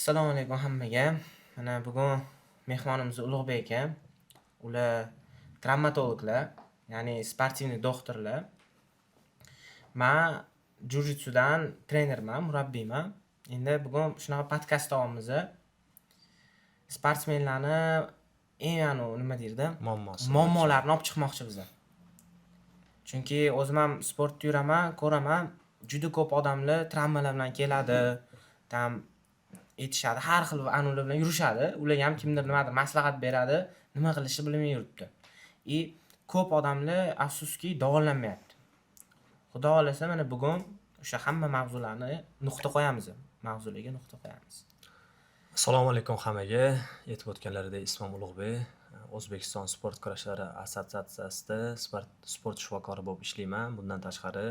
Assalomu alaykum hammaga. Mana bugun mehmonimiz Ulug'bek aka. Ular travmatologlar, ya'ni sportivniy doktorlar. Men jujitsudan trenerman, murabbiyman. Endi bugun shunaqa podkast davomimiz. Sportsmenlarni nima deydi? Muammolarini olib chiqmoqchi biz. Chunki o'zim ham sportda yuraman, ko'raman. Juda ko'p odamlar travmalar bilan keladi. Tam aytishadi, har xil anular bilan yurishadi. Ularga ham kimdir nimadir maslahat beradi, nima qilishni bilmay yuribdi. Ko'p odamlar afsuski davolanmayapti. Xudo xolasa mana bugun o'sha hamma mavzularni nuqta qo'yamiz. Mavzularga nuqta qo'yamiz. Assalomu alaykum hammaga. Aytib o'tganlaridek ismim Ulug'bek. O'zbekiston sport kurashlari assotsiatsiyasida sport shifokori bo'lib ishlayman. Bundan tashqari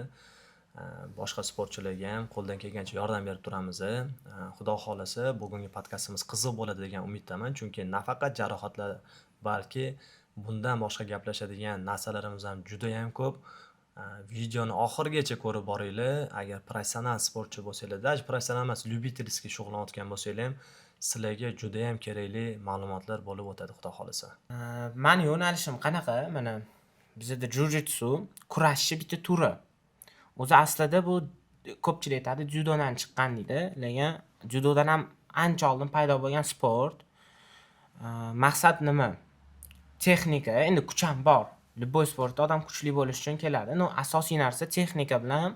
boshqa sportchilarga ham qo'ldan kelgancha yordam berib turamiz. Xudo xolasa bugungi podkastimiz qiziq bo'ladi degan umiddaman, chunki nafaqat jarohatlar, balki bundan boshqa gaplashadigan narsalarimiz ham juda ham ko'p. Videoni oxirigacha ko'rib boringlar. Agar professional sportchi bo'lsanglar, даже professional emas, lyubitelskiy shug'ullanayotgan bo'lsanglar ham sizlarga juda ham kerakli ma'lumotlar bo'lib o'tadi, xudo xolasa. Meni yo'nalishim qanaqa? Mana bizda jujitsu kurashchi bitta turi. O'zi aslida bu ko'pchilik aytadi judodan chiqqan deydi, lekin judodan ham ancha oldin paydo bo'lgan sport. Maqsad nima? Texnika, endi kuch ham bor. Любой sportda odam kuchli bo'lish uchun keladi. Asosiy narsa texnika bilan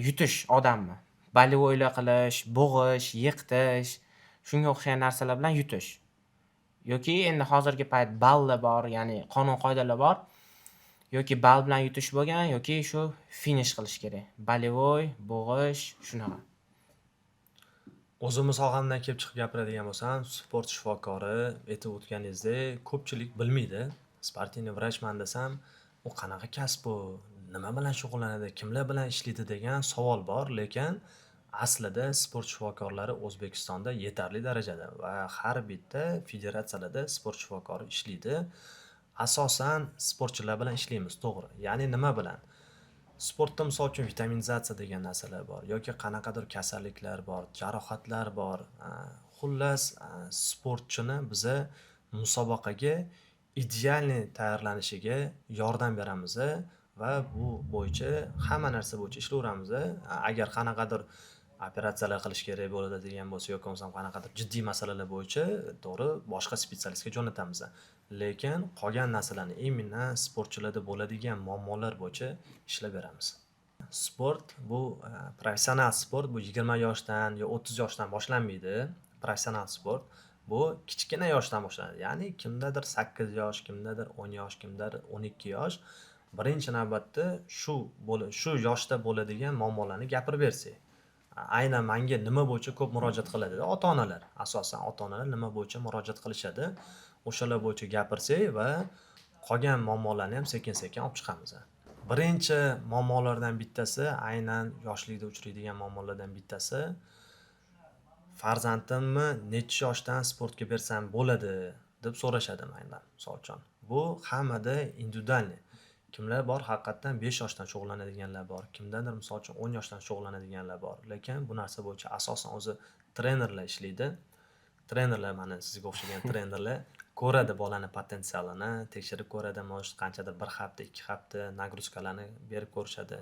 yutish odamni. Balivoylar qilish, bo'g'ish, yiqitish, shunga o'xshagan narsalar bilan yutish. Yoki endi hozirgi payt ballar bor, ya'ni qonun qoidalar bor. Yoki bal bilan yutish bo'lgan, yoki shu finish qilish kerak. Balivoy, bo'g'ish, shunaqa. O'zimiz og'amdan kelib chiqib gapiradigan bo'lsam, sport shifokori aytib o'tganingizdek, ko'pchilik bilmaydi. Sportivniy vrachman desam, u qanaqa kasb bu? Nima bilan shug'ullanadi? Kimlar bilan ishlaydi degan savol bor, lekin aslida sport shifokorlari O'zbekistonda yetarli darajada va har bitta federatsiyalarda sport shifokori ishlaydi. Asosan sportchilar bilan ishlaymiz, to'g'ri. Ya'ni nima bilan? Sportda misol uchun vitaminizatsiya degan narsalar bor yoki qanaqadir kasalliklar bor, jarohatlar bor. Xullas, sportchini biza musobaqaga idealniy tayyorlanishiga yordam beramiz va bu bo'yicha hamma narsa bo'yicha ishlayveramiz. Agar qanaqadir operatsiyalar qilish kerak bo'ladigan bo'lsa yoki bo'lmasam qanaqadir jiddiy masalalar bo'yicha to'g'ri boshqa specialistga jo'natamiz. Lekin qolgan narsalarni imенно sportchilarda bo'ladigan muammolar bo'yicha ishlab beramiz. Sport bu professional sport bu 20 yoshdan yo 30 yoshdan boshlanmaydi. Professional sport bu kichkina yoshdan boshlanadi. Ya'ni kimdadir 8 yosh, kimdadir 10 yosh, kimdadir 12 yosh. Birinchi navbatda shu yoshda bo'ladigan muammolarni gapirib bersak. Aynan menga nima bo'yicha ko'p murojaat qiladi? Ota-onalar, asosan ota-onalar nima bo'yicha murojaat qilishadi? O'shalar bo'yicha gapirsak va qolgan muammolarni ham sekin-sekin olib chiqamiz. Birinchi muammolardan bittasi, aynan yoshlikda uchraydigan muammolardan bittasi, farzandimni necha yoshdan sportga bersam bo'ladi deb so'rashadi mendan, misol uchun. Bu hammada individualniy. Kimlar bor haqiqatan 5 yoshdan shug'ullanadiganlar bor, kimdadir misol uchun 10 yoshdan shug'ullanadiganlar bor. Lekin bu narsa bo'yicha asosan o'zi trenerlar ishlaydi. Trenerlar, mana sizga o'xshagan trenerlar ko'radi bolani potensialini, tekshirib ko'radi, может qanchadir 1 hafta, 2 hafta nagruzkalarni berib ko'rishadi.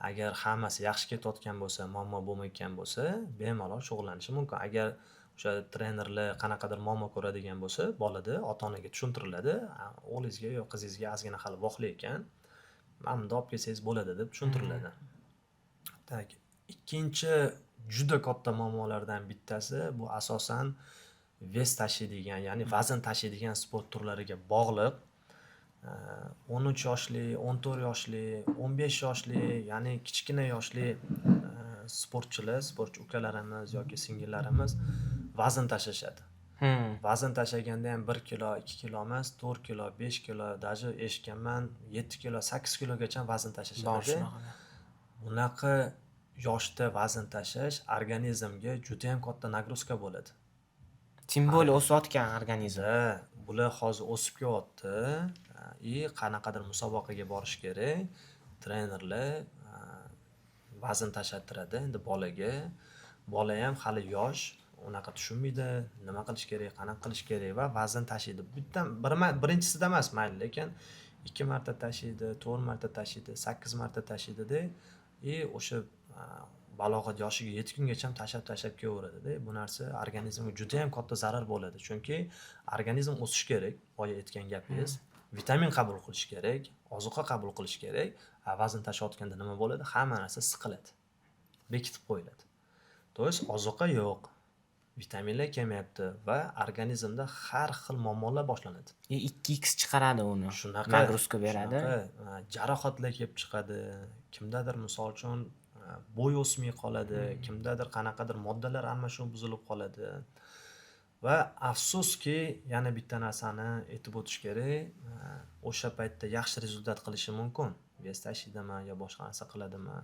Agar hammasi yaxshi ketayotgan bo'lsa, muammo bo'lmayotgan bo'lsa, bemalol shug'ullanishi mumkin. Agar o'sha trenerlar qanaqadir muammo ko'radigan bo'lsa, bolada ota-onaga tushuntiriladi. O'g'lingizga yo qizingizga ozgina hali voqli ekan, mana bunda olib kelsangiz bo'ladi deb tushuntiriladi. Tak, ikkinchi juda katta muammolardan bittasi bu asosan ves tashiydigan, ya'ni vazn tashiydigan sport turlariga bog'liq. 13 yoshli, 14 yoshli, 15 yoshli, ya'ni kichkina yoshli sportchi ukalarimiz yoki singillarimiz vazn tashashadi. Vazn tashaganda ham 1 kilo, 2 kilo emas, 4 kilo, 5 kilo, даже eshitganman 7 kilo, 8 kilogacha vazn tashashadi. Bunaqa yoshda vazn tashash organizmga juda ham katta nagruzka bo'ladi. Tim bo'li o'sayotgan organizm. Bular hozir o'sib kelyapti. Qanaqadir musobaqaga borish kerak. Trenerlar vazn tashlattiradi endi bolaga. Bola ham hali yosh, unaqa tushunmaydi, nima qilish kerak, qanaqa qilish kerak va vazn tashiydi. Birinchisida emas mayli, lekin 2 marta tashiydi, 4 marta tashiydi, 8 marta tashiydida o'sha balog'at yoshiga yetgungacha ham tashlab kelaveradi-da. Bu narsa organizmga juda ham katta zarar bo'ladi. Chunki organizm o'sishi kerak, boya aytgan gapingiz. Vitamin qabul qilish kerak, ozuqa qabul qilish kerak. Vazn tashiyotganda nima bo'ladi? Hamma narsa siqiladi. Bekitib qo'yiladi. To'g'ri, ozuqa yo'q. Vitaminlar kelmayapti va organizmda har xil muammolar boshlanadi. 2x chiqaradi uni. Shunaqa Nagruzka beradi. Jarohatlar kelib chiqadi. Kimdadir misol uchun bo'y o'smay qoladi, kimdadir qanaqadir moddalar almashuv buzilib qoladi. Va afsuski, yana bitta narsani aytib o'tish kerak, o'sha paytda yaxshi rezultat qilishi mumkin. Vес tashiydimi yo boshqa narsa qiladimi?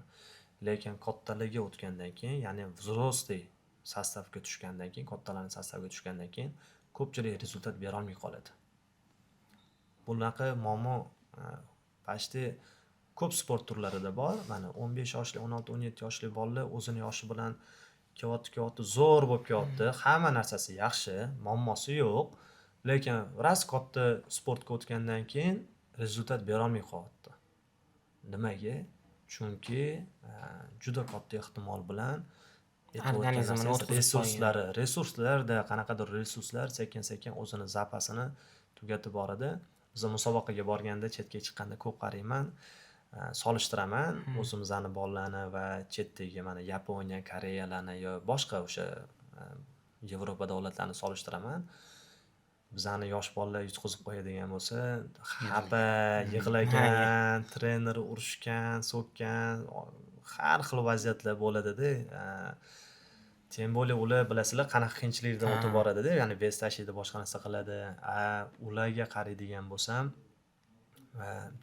Lekin kattalarga o'tgandan keyin, ya'ni взрослый sostavga tushgandan keyin, kattalarning sostavga tushgandan keyin ko'pchilik rezultat bera olmay qoladi. Bunaqa muammo почти ko'p sport turlarida bor. Mana 15 yoshli, 16-17 yoshli bolalar o'zini yoshi bilan kelyapti, zo'r bo'lib kelyapti. Hamma narsasi yaxshi, muammosi yo'q. Lekin ras katta sportga o'tgandan keyin rezultat bera olmay qolyapti. Nimaga? Chunki juda katta ehtimol bilan resurslarda qanaqadir resurslar sekin-sekin o'zini zapasini tugatib boradi. Biz musobaqaga borganda, chetga chiqqanda ko'p qarayman, solishtiraman o'zimizni bolalarni va chetdagi mana Yaponiya, Koreyalarni yo boshqa o'sha Yevropa davlatlarini solishtiraman. Bizani yosh bolalar yutqizib qo'yadigan bo'lsa, xafa, yig'lagan, treneri urishgan, so'kkan, har xil vaziyatlar bo'ladi-da. Tem bo'lib ular bilasizlar qanaqa qiyinchiliklardan o'tib boradi-da, ya'ni vес tashiydi, boshqa narsa qiladi. Ularga qaraydigan bo'lsam,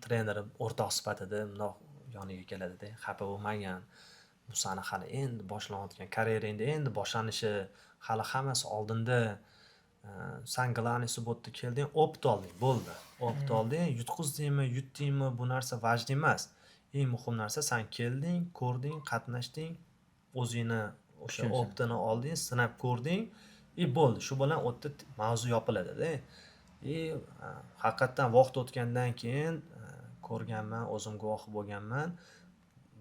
trener o'rtoq sifatida bundoq yoniga keladi-da, xafa bo'lmagan. Bu sani hali endi boshlanayotgan karyerang endi boshlanishi, hali hammasi oldinda. Sen glani subotda kelding, opt olding, bo'ldi. Opt olding, yutqizdingmi, yutdingmi, bu narsa vajib emas. Eng muhim narsa sen kelding, ko'rding, qatnashding, o'zingni o'sha optini olding, sinab ko'rding, bo'ldi. Shu bilan o'tdi, mavzu yopiladi-da. Haqiqatan vaqt o'tgandan keyin ko'rganman, o'zim guvohi bo'lganman.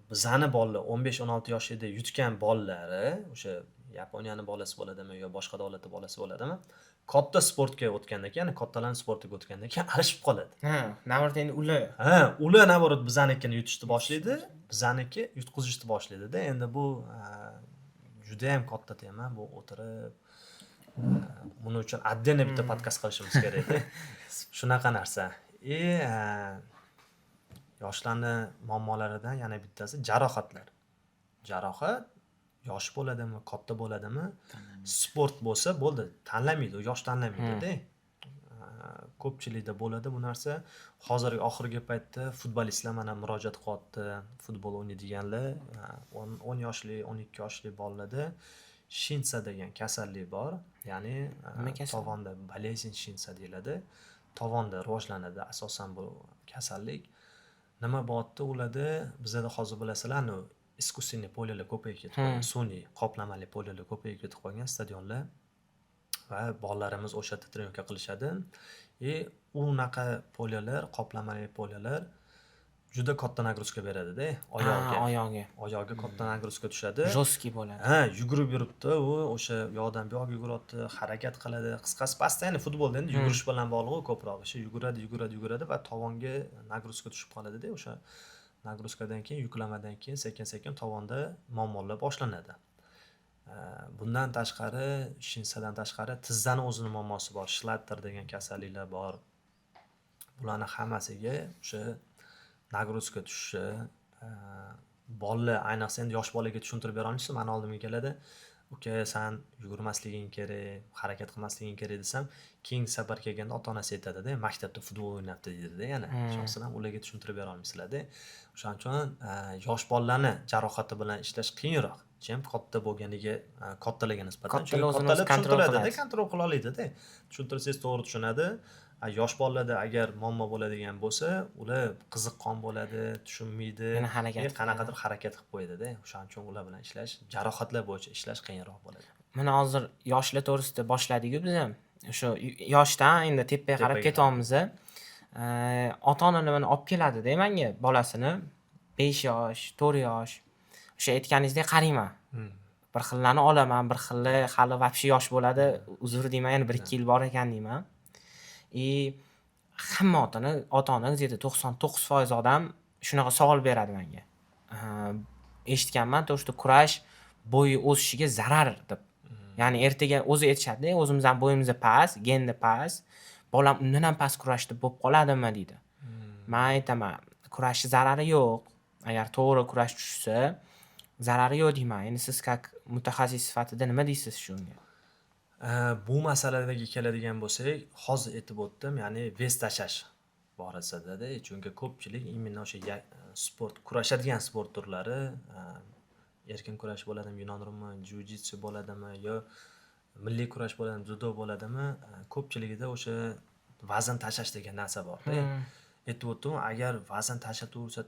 Bizani bolalar 15-16 yoshida yutgan bolalari, o'sha Yaponiyani bolasi bo'ladimi yo boshqa davlatning bolasi bo'ladimi? Katta sportga o'tgandan keyin, ya'ni kattalarning sportiga o'tgandan keyin alishib qoladi. Navrot endi ular. Ular navrot bizanikini yutishni boshlaydi, bizaniki yutqizishni boshlaydi-da. Endi bu juda ham katta tema, bu o'tirib buning uchun отдельно bitta podkast qilishimiz kerak-da. Shunaqa narsa. Yoshlarning muammolaridan yana bittasi jarohatlar. Jarohat yosh bo'ladimi, katta bo'ladimi, sport bo'lsa bo'ldi, tanlamaydi, yosh tanlamaydi-da. Ko'pchilikda bo'ladi bu narsa. Hozirgi oxirgi paytda futbolistlar mana murojaat qilyapti, futbol o'ynaydiganlar, 10 yoshli, 12 yoshli bolalarda shinsa degan kasallik bor. Ya'ni tovonda болезнь shinsa deyiladi. Tovonda rivojlanadi asosan bu kasallik. Nima bo'lyapti ularda? Bizda hozir bilasizlar, искусственный polyalar ko'payib ketib qolgan, sun'iy qoplamali polyalar ko'payib ketib qolgan stadionlar va bolalarimiz o'sha yerda trenovka qilishadi. Unaqa polyalar, qoplamali polyalar juda katta nagruzka beradi-da, oyog'iga katta nagruzka tushadi. Жесткий bo'ladi. Yugurib yuribdi, u o'sha yoqdan bu yoqqa yuguradi, harakat qiladi. Qisqasi pastda futbolda endi yugurish bilan bog'liq ko'proq. O'sha yuguradi va tovonga nagruzka tushib qoladi-da, o'sha nagruzkadan keyin, yuklamadan keyin sekin-sekin tovonda muammolar boshlanadi. Bundan tashqari, shinsadan tashqari tizzani o'zining muammosi bor, shlatter degan kasalliklar bor. Bularning hammasiga o'sha nagruzka tushishi, bolalar, ayniqsa endi yosh bolaga tushuntirib bera olmaysiz, meni oldimga keladi. Uka, sen yugurmasliging kerak, harakat qilmasliging kerak desam, keyingi safar kelganda ota-onasi aytadi-da, maktabda futbol o'ynabdi deydi-da, yana. Shundan ham ularga tushuntirib bera olmaysizlar-da. O'shaning uchun yosh bolalarni jarohati bilan ishlash qiyinroq. Chem katta bo'lganiga, kattalarga nisbatan. Chunki kattalar tushuntiradi-da, kontrol qila oladi-da. Tushuntirsangiz to'g'ri tushunadi. Yosh bolalarda agar muammo bo'ladigan bo'lsa, ular qiziqqon bo'ladi, tushunmaydi, qanaqadir harakat qilib qo'yadi-da. O'shaning uchun ular bilan ishlash, jarohatlar bo'yicha ishlash qiyinroq bo'ladi. Mana hozir yoshlar to'g'risida boshladik-ku biz ham. O'sha yoshdan endi tepaga qarab Tepaga ketyapmiz. Ota-onalar mana olib keladi-da menga bolasini 5 yosh, 4 yosh. O'sha aytganingizdek qarayman. Bir xillarni olaman, bir xillar hali vobshe yosh bo'ladi. Uzr deyman, yana 1-2 yil bor ekan deyman. Hamma ota-ona o'zida 99% odam shunaqa savol beradi menga. Eshitganman, to'g'ri kurash bo'yi o'sishiga zarar deb. Ya'ni ertaga o'zi aytishadi, o'zimizdan bo'yimiz past, genda past, bolam undan ham past kurashda bo'lib qoladimi deydi. Men aytaman, kurashning zarari yo'q. Agar to'g'ri kurash tushsa, zarari yo'q deyman. Endi siz как mutaxassis sifatida nima deysiz shunga? Bu masalaga keladigan bo'lsak, hozir aytib o'tdim, ya'ni vес tashlash borasida-da, chunki ko'pchilik imенно o'sha sport, kurashadigan sport turlari, erkin kurash bo'ladimi, yunon rumi, jiu-jitsu bo'ladimi, yo milliy kurash bo'ladimi, dzyudo bo'ladimi, ko'pchiligida o'sha vazn tashlash degan narsa bor-da. Aytib o'tdim, agar vazn tashlaversa,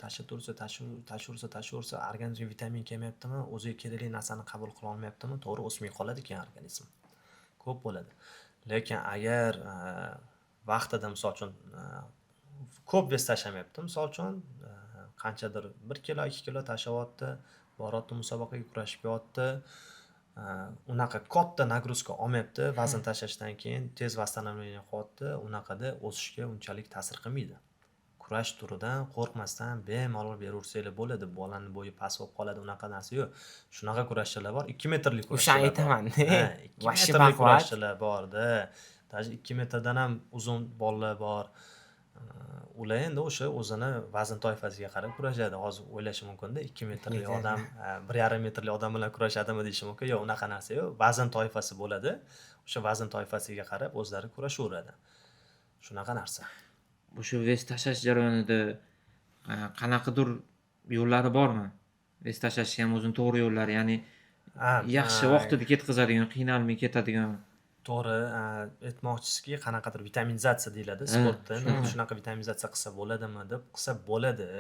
organizmga vitamin kelmayaptimi, o'ziga kerakli narsani qabul qila olmayaptimi, to'g'ri o'smay qoladi ekan organizm. Ko'p bo'ladi. Lekin agar vaqtida misol uchun ko'p vес tashlamayapti, misol uchun qanchadir 1 kilo, 2 kilo tashlayapti, boryapti musobaqaga kurashib kelyapti, unaqa katta nagruzka olmayapti, vazn tashlashdan keyin tez восстановление qilyapti, unaqada o'sishga unchalik ta'sir qilmaydi. Kurash turidan qo'rqmasdan bemalol beraversanglar bo'ladi. Bolaning bo'yi past bo'lib qoladi, unaqa narsa yo'q. Shunaqa kurashchilar bor, 2 metrlik kurashchilar bor. O'shani aytaman. 2 metrlik kurashchilar bor-da. Даже 2 metrdan ham uzun bolalar bor. Ular endi o'sha o'zini vazn toifasiga qarab kurashadi. Hozir o'ylashi mumkin-da, 2 metrli odam 1,5 metrli odam bilan kurashadimi deyish mumkin. Yo'q, unaqa narsa yo'q. Vazn toifasi bo'ladi. O'sha vazn toifasiga qarab o'zlari kurashaveradi. Shunaqa narsa. O'sha vес tashlash jarayonida qanaqadir yo'llari bormi? Vес tashlashning ham o'zining to'g'ri yo'llari, ya'ni yaxshi vaqtida ketkazadigan, qiynalmay ketadigan. To'g'ri, aytmoqchisizki, qanaqadir vitaminizatsiya deyiladi sportda. Shunaqa vitaminizatsiya qilsa bo'ladimi deb, qilsa bo'ladi.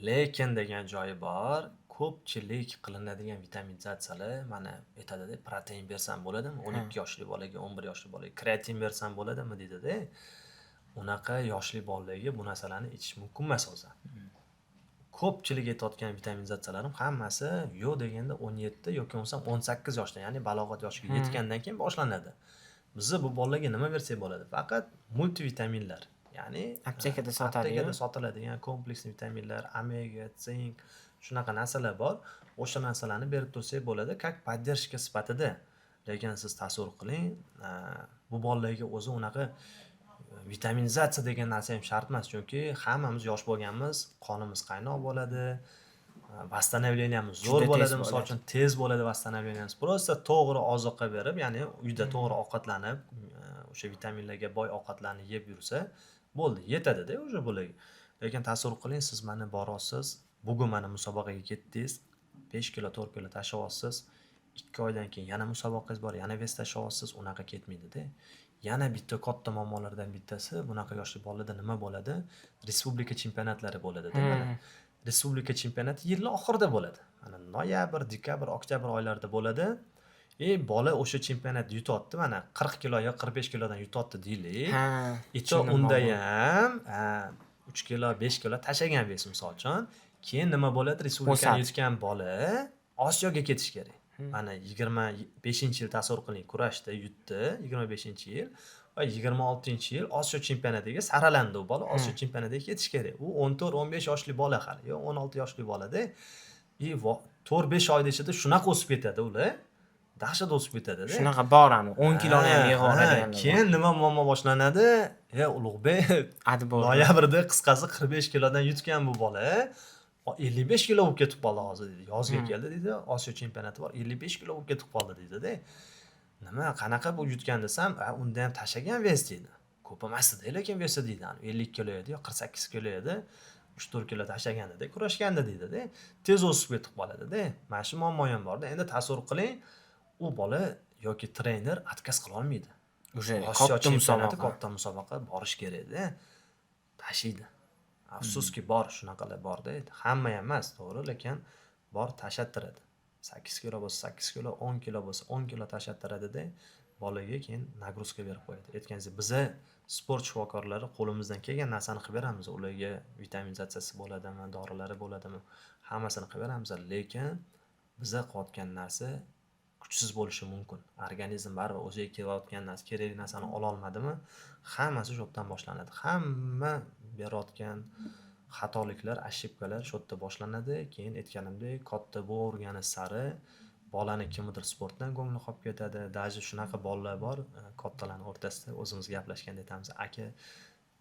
Lekin degan joyi bor. Ko'pchilik qilinadigan vitaminizatsiyalar mana aytadi-da, protein bersam bo'ladimi? 12 yoshli bolaga, 11 yoshli bolaga kreatin bersam bo'ladimi deydi-da. Unaqa yoshli bolalarga bu narsalarni ichish mumkin emas o'zi. Ko'pchilik aytayotgan vitaminizatsiyalarning hammasi yo'q deganda 17 yoki bo'lmasa 18 yoshda, ya'ni balog'at yoshiga yetgandan keyin boshlanadi. Bizda bu bolalarga nima bersak bo'ladi? Faqat multivitaminlar, ya'ni aptekada sotiladigan kompleks vitaminlar, omega, sink, shunaqa narsalar bor. O'sha narsalarni berib tursak bo'ladi, как поддержка sifatida. Lekin siz tasavvur qiling, bu bolalarga o'zi unaqa vitaminizatsiya degan narsa ham shart emas, chunki hammamiz yosh bo'lganmiz, qonimiz qaynoq bo'ladi, восстановленияmiz zo'r bo'ladi, misol uchun tez bo'ladi восстановленияmiz. Просто to'g'ri oziqa berib, ya'ni uyda to'g'ri ovqatlanib, o'sha vitaminlarga boy ovqatlarni yeb yursa, bo'ldi, yetadi-da o'sha bo'laga. Lekin tasavvur qiling, siz mana borasiz, bugun mana musobaqaga ketdingiz, 5 kilo, 4 kilo tashlayapsiz, 2 oydan keyin yana musobaqangiz bor, yana vес tashlayapsiz, unaqa ketmaydi-da. Yana bitta katta muammolardan bittasi, bunaqa yoshli bolalarda nima bo'ladi? Respublika chempionatlari bo'ladi-da. Mana respublika chempionati yil oxirida bo'ladi. Mana noyabr, dekabr, oktyabr oylarida bo'ladi. Bola o'sha chempionatni yutyapti, mana 40 kilo yo 45 kilodan yutyapti deylik. Unda ham 3 kilo, 5 kilo tashlagan vес misol uchun. Keyin nima bo'ladi? Respublikani yutgan bola Osiyoga ketish kerak. Mana 25-yil tasavvur qiling, kurashda yutdi, 25-yil va 26-yil Osiyo chempionatiga saralandi u bola, Osiyo chempionatiga ketish kerak. U 14-15 yoshli bola hali, yo 16 yoshli bolada. 4-5 oyda ichida shunaqa o'sib ketadi ular. Dahshat o'sib ketadi-da. Shunaqa bor ani 10 kiloni ham yig'ib keyin nima muammo boshlanadi? Ulug'bek, noyabrda qisqasi 45 kilodan yutgan bu bola 55 kilo bo'lib ketib qoldi hozir dedi. Yozga keldi dedi. Osiyo chempionati bor, 55 kilo bo'lib ketib qoldi dedi-da. Nima, qanaqa bu yutgan desam, unda ham tashlagan vес dedi. Ko'p emas-da, lekin vesi dedi. 50 kilo edi, 48 kilo edi. 3-4 kilo tashlaganda, kurashganda dedi-da. Tez o'sib ketib qoladi-da. Mana shu muammo ham bor-da. Endi tasavvur qiling, u bola yoki trener отказ qila olmaydi. O'sha katta musobaqa borish kerak-da. Tashlaydi. Afsuski bor, shunaqalar bor-da. Hamma ham emas, to'g'ri, lekin bor, tashlattiradi. 8 kilo bo'lsa 8 kilo, 10 kilo bo'lsa 10 kilo tashattiradida bolaga keyin nagruzka berib qo'yadi. Aytganingizdek, biza sport shifokorlari qo'limizdan kelgan narsani qilib beramiz. Ularga vitaminizatsiyasi bo'ladimi, dorilari bo'ladimi, hammasini qilib beramiz, lekin biza qilayotgan narsa kuchsiz bo'lishi mumkin. Organizm baribir o'ziga kelayotgan narsa, kerakli narsani ola olmadimi, hammasi shu yerdan boshlanadi. Hamma berayotgan xatoliklar, ошибкалар shu yerda boshlanadi. Keyin aytganimdek, katta bo'lavergani sari bolani kimnidir sportdan ko'ngli qolib ketadi. Даже shunaqa bolalar bor, kattalarning o'rtasida o'zimiz gaplashganda aytamiz, aka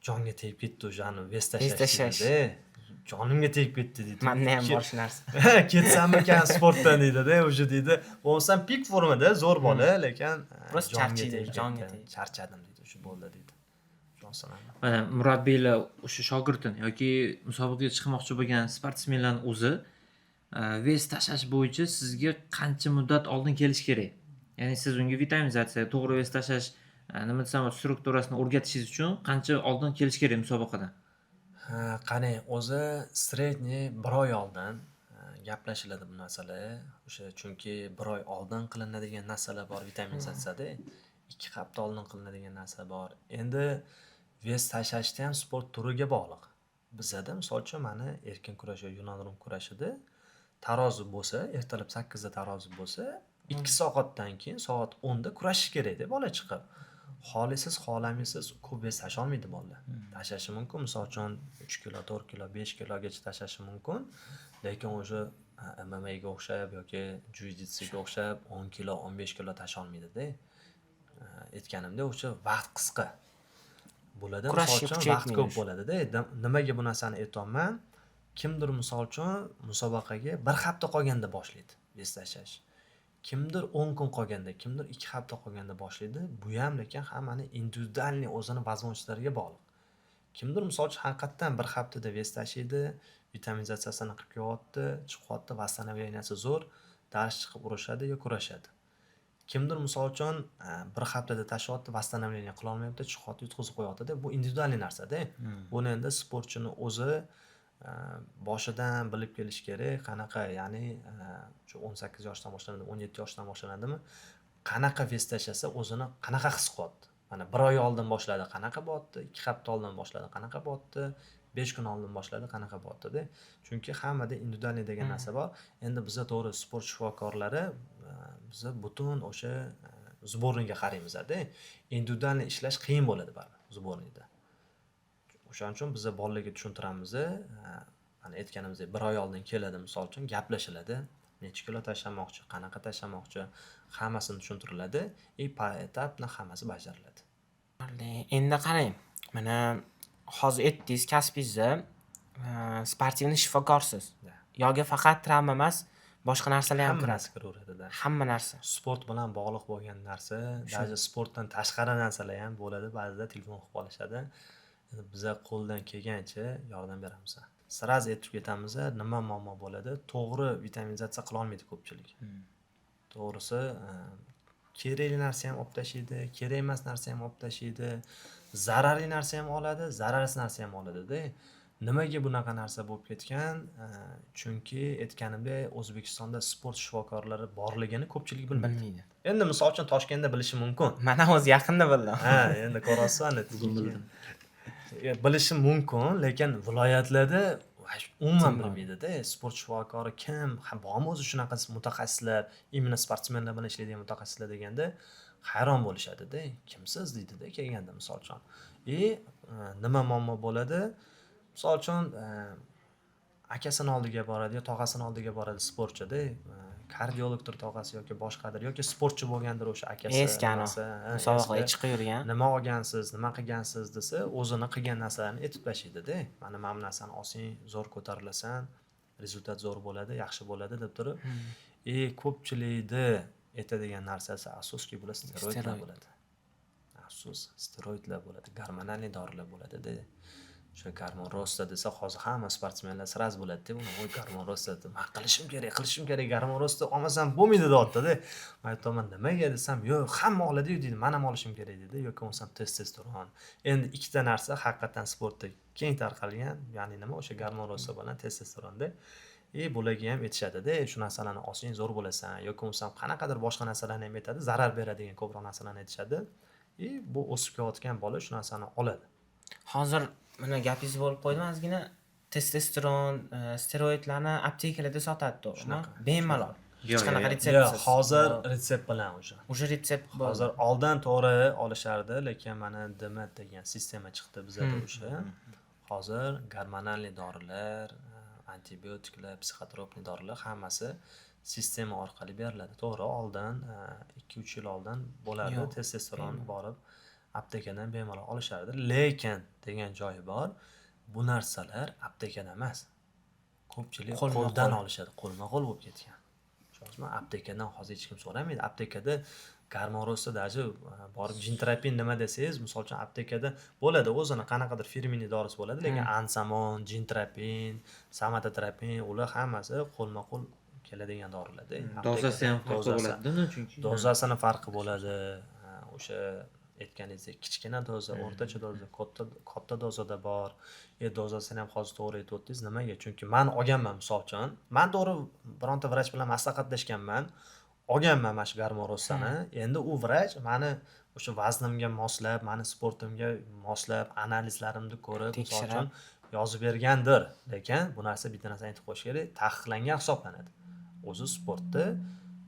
jonga tegib ketdi o'shani vес tashlash deydi. Jonimga tegib ketdi deydi. Menda ham bor shu narsa. Ketsammikan sportdan deydi-da, o'sha deydi. Bo'lsam pik formada zo'r bola, lekin Prosta charchaydi, jonga tegdi. Charchadim deydi, shu bo'ldi deydi. Mana murabbiylar o'sha shogirdini yoki musobaqaga chiqmoqchi bo'lgan sportsmenlarning o'zi vес tashlash bo'yicha sizga qancha muddat oldin kelish kerak? Ya'ni siz unga vitaminizatsiya, to'g'ri vес tashlash, nima desam, strukturasini o'rgatishingiz uchun qancha oldin kelish kerak musobaqadan? Qani, o'zi sredniy 1 oy oldin gaplashiladi bu narsalar. O'sha chunki 1 oy oldin qilinadigan narsalar bor vitaminizatsiyada, 2 hafta oldin qilinadigan narsa bor. Endi vес tashlashda ham sport turiga bog'liq. Bizada misol uchun mana erkin kurash yoki yunon rum kurashida tarozi bo'lsa, ertalab 8 da tarozi bo'lsa, 2 soatdan keyin soat 10 da kurashish kerak-da bola chiqib. Xohlisiz, xohlamaysiz ko'p vес tasholmaydi bolalar. Tashlashi mumkin, misol uchun 3 kilo, 4 kilo, 5 kilogacha tashlashi mumkin, lekin o'sha MMA ga o'xshab yoki jiu-jitsuga o'xshab 10 kilo, 15 kilo tasholmaydi-da. Aytganimdek, o'sha vaqt qisqa bo'ladi, misol uchun vaqt ko'p bo'ladi-da. Nimaga bu narsani aytyapman? Kimdir misol uchun musobaqaga 1 hafta qolganda boshlaydi vес tashlash. Kimdir 10 kun qolganda, kimdir 2 hafta qolganda boshlaydi. Bu ham lekin hammani individualniy o'zini возможностьлariga bog'liq. Kimdir misol uchun haqiqatan 1 haftada vес tashlaydi, vitaminizatsiyasini qilib kelyapti, chiqyapti, восстановленияsi zo'r, dars chiqib urishadi yoki kurashadi. Kimdir misol uchun 1 haftada tashlayapti, восстановление qila olmayapti, chiqyapti, yutqizib qo'yapti-da. Bu individualniy narsa-da. Buni endi sportchini o'zi boshidan bilib kelish kerak. Qanaqa, ya'ni shu 18 yoshdan boshlanadi, 17 yoshdan boshlanadimi? Qanaqa vес tashlasa o'zini qanaqa his qilyapti? Mana 1 oy oldin boshladi, qanaqa bo'lyapti? 2 hafta oldin boshladi, qanaqa bo'lyapti? 5 kun oldin boshladi, qanaqa bo'lyapti-da? Chunki hammada individualniy degan narsa bor. Endi bizda to'g'ri sport shifokorlari biz butun o'sha sborniga qaraymiz-da. Individualniy ishlash qiyin bo'ladi baribir sbornida. O'shaning uchun biz bolalarga tushuntiramiz. Mana aytganimizdek 1 oy oldin keladi, misol uchun gaplashiladi. Necha kilo tashlamoqchi, qanaqa tashlamoqchi, hammasini tushuntiriladi. Etapni hammasi bajariladi. Endi qarang, mana hozir aytdingiz, kasbingizda sportivniy shifokorsiz. Yoki faqat travma emas, boshqa narsalar ham kiradi. kiraveradi-da. Hamma narsa. Sport bilan bog'liq bo'lgan narsa, даже sportdan tashqari narsalar ham bo'ladi. Ba'zida telefon qilib qolishadi. Biza qo'ldan kelgancha yordam beramiz. Sraz aytib ketamiz, nima muammo bo'ladi? To'g'ri vitaminizatsiya qila olmaydi ko'pchilik. To'g'risi, kerakli narsa ham olib tashlaydi, kerak emas narsa ham olib tashlaydi, zararli narsa ham oladi, zararsiz narsa ham oladi-da. Nimaga bunaqa narsa bo'lib ketgan? Chunki aytganimdek, O'zbekistonda sport shifokorlari borligini ko'pchilik bilmaydi. Endi misol uchun Toshkentda bilishi mumkin. Mana o'zi yaqinda bildim. Endi ko'rasiz, bilishi mumkin, lekin viloyatlarda umuman bilmaydi-da. Sport shifokori kim? Bormi o'zi shunaqa mutaxassislar, imенно sportsmenlar bilan ishlaydigan mutaxassislar deganda hayron bo'lishadi-da. Kimsiz deydi-da kelganda misol uchun. Nima muammo bo'ladi? Misol uchun akasini oldiga boradi yo tog'asini oldiga boradi sportchi-da. Kardiologdir tog'asi yoki boshqadir yoki sportchi bo'lgandir o'sha akasi. Eskani musobaqaga chiqib yurgan. Nima olgansiz, nima qilgansiz desa, o'zini qilgan narsalarini aytib tashlaydi-da. Mana bu narsani olsang, zo'r ko'tarilasan, rezultat zo'r bo'ladi, yaxshi bo'ladi deb turib. Ko'pchilikda aytadigan narsasi afsuski bular steroidlar bo'ladi. Afsus, steroidlar bo'ladi, gormonal dorilar bo'ladi-da. O'sha gormon rosta desa, hozir hamma sportsmenlar sraz bo'ladi-da, buni voy gormon rosta deb, "Men qilishim kerak, gormon rosta olmasam bo'lmaydi" deyapti-da. Men aytaman, "Nimaga?" desam, "Yo'q, hamma oladi-yu" deydi, "Men ham olishim kerak" deydi, yoki bo'lmasam testosteron. Endi ikkita narsa haqiqatan sportda keng tarqalgan, ya'ni nima? O'sha gormon rosta bilan testosteronda. bularga ham aytishadi-da, shu narsalarni olsang zo'r bo'lasan yoki bo'lmasam qanaqadir boshqa narsalarni ham aytadi, zarar beradigan ko'proq narsalarni aytishadi. Bu o'sib kelayotgan bola shu narsani oladi. Hozir mana gapingiz bo'lib qo'ydim, ozgina testosteron, steroidlarni aptekalarda sotadi, to'g'rimi? Bemalol. Hech qanaqa Yo'q, retseptsiz. hozir retsept bilan o'sha. Уже retsept bor. Hozir oldin to'g'ri olishardi, lekin mana DMT degan sistema chiqdi bizada o'sha. Hozir gormonal dorilar, antibiotiklar, psixotropniy dorilar hammasi sistema orqali beriladi. To'g'ri, oldin 2-3 yil oldin bo'lardi, Yo'q, testosteron borib aptekadan bemalol olishardi, lekin degan joyi bor. Bu narsalar aptekada emas. Ko'pchilik qo'ldan olishadi, qo'lma-qo'l bo'lib ketgan. Tushunasizmi? Aptekadan hozir hech kim so'ramaydi. Aptekada Garmorosda даже borib jinterapin nima desangiz, misol uchun aptekada bo'ladi, o'zini qanaqadir firminiy dorisi bo'ladi, lekin ansamon, jinterapin, samatoterapin, ular hammasi qo'lma-qo'l keladigan dorilarda. Dozasi ham farqli bo'ladi-da, chunki Dozasini farqi bo'ladi. O'sha aytganingizdek kichkina doza, o'rtacha doza, katta dozada bor. Dozasini ham hozir to'g'ri aytib o'tdingiz. Nimaga? Chunki men olganman, misol uchun. Men to'g'ri bironta vrach bilan maslahatlashganman. Olganman mana shu Garmorosani. Endi u vrach meni o'sha vaznimga moslab, meni sportimga moslab, analizlarimni ko'rib, misol uchun yozib bergandir. Lekin bu narsa bitta narsa aytib qo'yish kerak, taqiqlangan hisoblanadi. O'zi sportda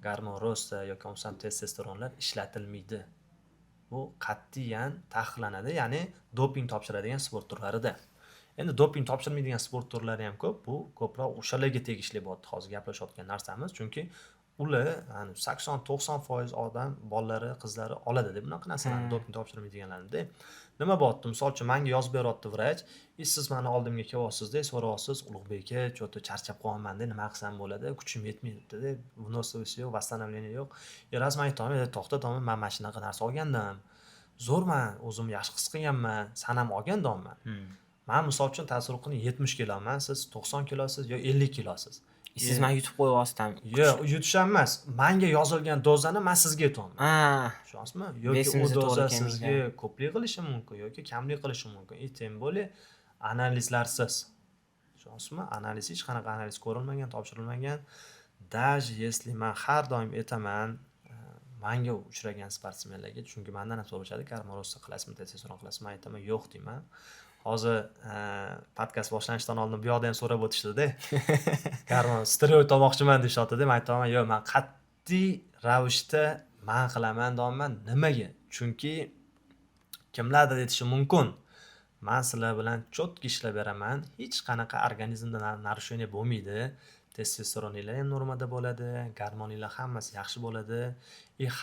Garmorosda yoki bo'lmasam testosteronlar ishlatilmaydi. Bu qat'iyan taqiqlanadi, ya'ni doping topshiradigan sport turlarida. Endi doping topshirmaydigan sport turlari ham ko'p. Bu ko'proq o'shalarga tegishli bo'ldi hozir gaplashayotgan narsamiz, chunki ular 80-90% odam, bolalari, qizlari oladi deb bunaqa narsalarni doping topshirmaydiganlarni. Nima bo'pti? Misol uchun menga yozib beryapti vrach, siz meni oldimga kelyapsiz-da, so'rayapsiz, Ulug'bek aka, cho'ta charchab qolganman-da, nima qilsam bo'ladi? Kuchim yetmayapti-da, vnosovisi yo'q, восстановление yo'q. Rasman aytaman, to'xta, men mana shunaqa narsa olgandim. Zo'rman, o'zim yaxshi his qilganman, san ham olgandomman. Men misol uchun tasavvur qiling, 70 kiloman, siz 90 kilosiz yo 50 kilosiz. Siz meni yutib qo'yapsizdan. Yo'q, yutish emas. Menga yozilgan dozani men sizga aytaman. Tushunasizmi? Yoki u doza sizga ko'plik qilishi mumkin yoki kamlik qilishi mumkin. Tем более analizlarsiz. Tushunasizmi? Analiz hech qanaqa analiz ko'rilmagan, topshirilmagan. Даже если men har doim aytaman, menga uchragan sportsmenlarga, chunki mendan ham so'rashadi, Garmorosda qilasizmi, testosteron qilasizmi? Men aytaman, yo'q deyman. Hozir podkast boshlanishidan oldin bu yoqda ham so'rab o'tishdi-da. Garmon steroid olmoqchiman deyapti-da. Men aytaman, yo'q, men qat'iy ravishda men qilaman deyman. Nimaga? Chunki kimlardir aytishi mumkin. Men sizlar bilan cho'tki ishlab beraman. Hech qanaqa organizmda narushение bo'lmaydi. Testosteroninglar ham normada bo'ladi, gormoninglar hammasi yaxshi bo'ladi.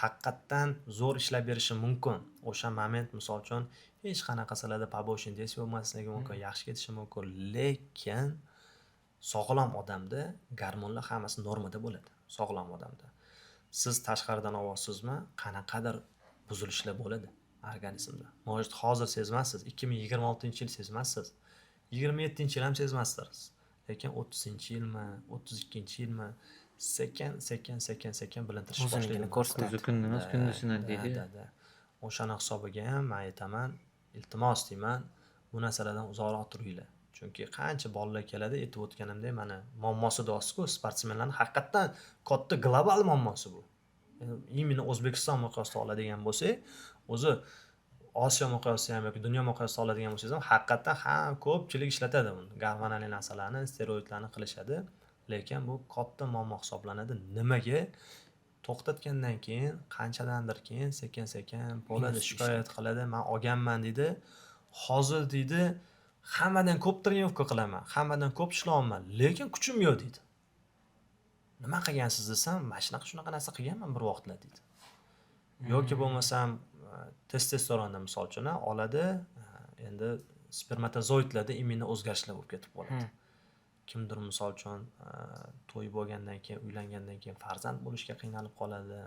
Haqiqatdan zo'r ishlab berishi mumkin. O'sha moment misol uchun hech qanaqa sizlarda побочный действие bo'lmasligi mumkin, yaxshi ketishi mumkin, lekin sog'lom odamda gormonlar hammasi normada bo'ladi. Sog'lom odamda. Siz tashqaridan olasizmi, qanaqadir buzilishlar bo'ladi organizmda. Может, hozir sezmassiz, 2026-yil sezmassiz. 27-yil ham sezmassiz. Lekin 30-yilmi, 32-yilmi sekin bilintirish boshlaydi. ko'zi kunni emas, kunni sinadi deydi. O'shani hisobiga ham men aytaman, iltimos deyman, bu narsalardan uzoqroq turinglar. Chunki qancha bolalar keladi, aytib o'tganimdek, mana muammosi dosiz-ku, sportsmenlarning haqiqatan katta global muammosi bu. Imенно O'zbekiston miqyosida oladigan bo'lsak, o'zi Osiyo miqyosida ham yoki dunyo miqyosida oladigan bo'lsangiz ham haqiqatan ham ko'pchilik ishlatadi buni. Gormonal narsalarni, steroidlarni qilishadi, lekin bu katta muammo hisoblanadi. Nimaga? To'xtatgandan keyin, qanchadandir keyin sekin-sekin bo'ladi, shikoyat qiladi, men olganman deydi. Hozir deydi, hammadan ko'p trenirovka qilaman, hammadan ko'p ishlayapman, lekin kuchim yo'q deydi. Nima qilgansiz desam, mana shunaqa narsa qilganman bir vaqtlar deydi. Yoki bo'lmasam testosteronni misol uchun oladi, endi spermatozoidlarda immuniy o'zgarishlar bo'lib ketib qoladi. Kimdir misol uchun to'y bo'lgandan keyin, uylangandan keyin farzand bo'lishga qiynalib qoladi.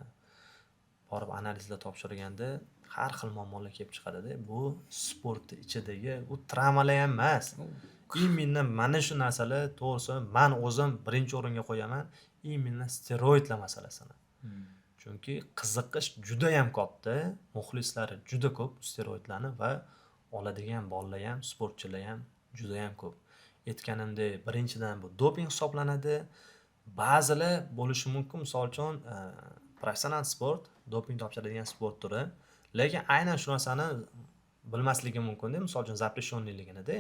Borib analizlar topshirganda har xil muammolar kelib chiqadi-da. Bu sport ichidagi u travmalar ham emas. Imенно mana shu narsalar to'g'risi men o'zim birinchi o'ringa qo'yaman, imенно steroidlar masalasini. Chunki qiziqish juda ham katta, muxlislari juda ko'p steroidlarni va oladigan bolalar ham, sportchilar ham juda ham ko'p. aytganimdek, birinchidan bu doping hisoblanadi. Ba'zilar bo'lishi mumkin, misol uchun, professional sport, doping topshiradigan sport turi, lekin aynan shu narsani bilmasligi mumkin-da, misol uchun запрещенныйligini-da.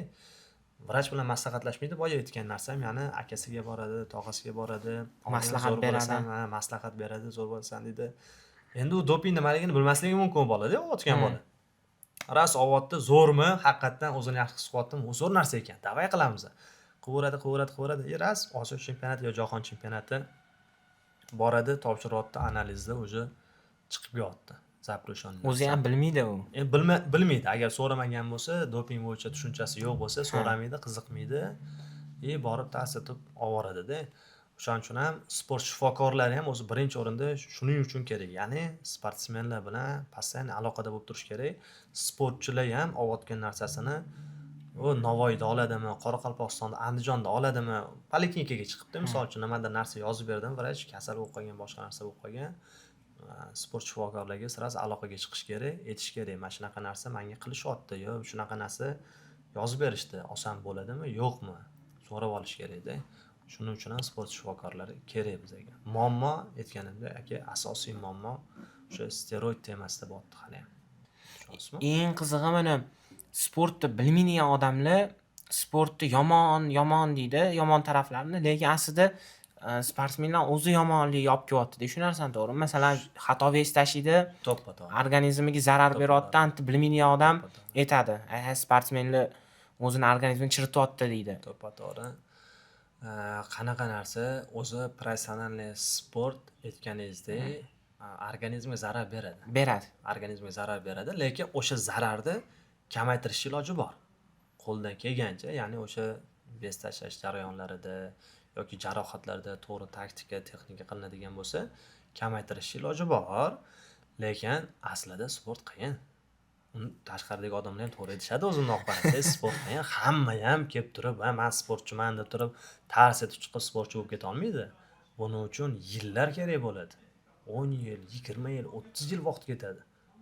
Vrach bilan maslahatlashmaydi, boya aytgan narsam, ya'ni akasiga boradi, tog'asiga boradi, Maslahat zo'r bo'lasan, beradi. maslahat beradi, zo'r bo'lasan deydi. Endi u doping nimaligini bilmasligi mumkin bola-da, otgan bola. Ras ovatdi, zo'rmi, haqiqatdan o'zini yaxshi his qilyaptimi, u zo'r narsa ekan, davay qilamiz. Qilaveradi. Ras Osiyo chempionati yo jahon chempionati boradi, topshiryapti, analizda уже chiqib yotdi. Запрещенный. O'zi ham bilmaydi u. Bilmaydi. Agar so'ramagan bo'lsa, doping bo'yicha tushunchasi yo'q bo'lsa, so'ramaydi, qiziqmaydi. Borib ta'sirtib olvoradi-da. O'shaning uchun ham sport shifokorlari ham o'zi birinchi o'rinda shuning uchun kerak. Ya'ni sportsmenlar bilan постоянно aloqada bo'lib turish kerak. Sportchilar ham olayotgan narsasini Navoiyda oladimi, Qoraqalpog'istonda, Andijonda oladimi, poliklinikaga chiqibdi, misol uchun nimadir narsa yozib berdim, vrach kasal bo'lib qolgan, boshqa narsa bo'lib qolgan. Sport shifokorlarga sirasi aloqaga chiqish kerak, aytish kerak, mana shunaqa narsa menga qilishyapti, yo shunaqa narsa yozib berishdi, oson bo'ladimi, yo'qmi? So'rab olish kerak-da. Shuning uchun ham sport shifokorlari kerak bizga. Muammo aytganimdek, aka, asosiy muammo o'sha steroid temasida bo'pti hali ham. Tushunasizmi? Eng qizig'i mana sportni bilmaydigan odamlar sportni yomon deydi, yomon taraflarini, lekin aslida sportsmenlar o'zi yomonligi olib kelyapti. Shu narsani to'g'ri. Masalan, xato vес tashiydi, To'ppa-to'g'ri. organizmiga zarar beryapti, anti bilmaydigan odam aytadi. Sportsmenlar o'zini organizmini chirityapti deydi. To'ppa-to'g'ri. Qanaqa narsa, o'zi professional sport aytganingizdek, organizmga zarar beradi. Organizmga zarar beradi, lekin o'sha zararni kamaytirish iloji bor. Qo'ldan kelgancha, ya'ni o'sha vес tashlash jarayonlarida yoki jarohatlarda to'g'ri taktika, texnika qilinadigan bo'lsa, kamaytirish iloji bor, lekin aslida sport qiyin. Tashqaridagi odamlar ham to'g'ri aytishadi, o'zini qarasa, sport qiyin. Hamma ham kelib turib, men sportchiman deb turib, tars etib chiqib sportchi bo'lib keta olmaydi. Buning uchun yillar kerak bo'ladi. 10 yil, 20 yil, 30 yil vaqt ketadi.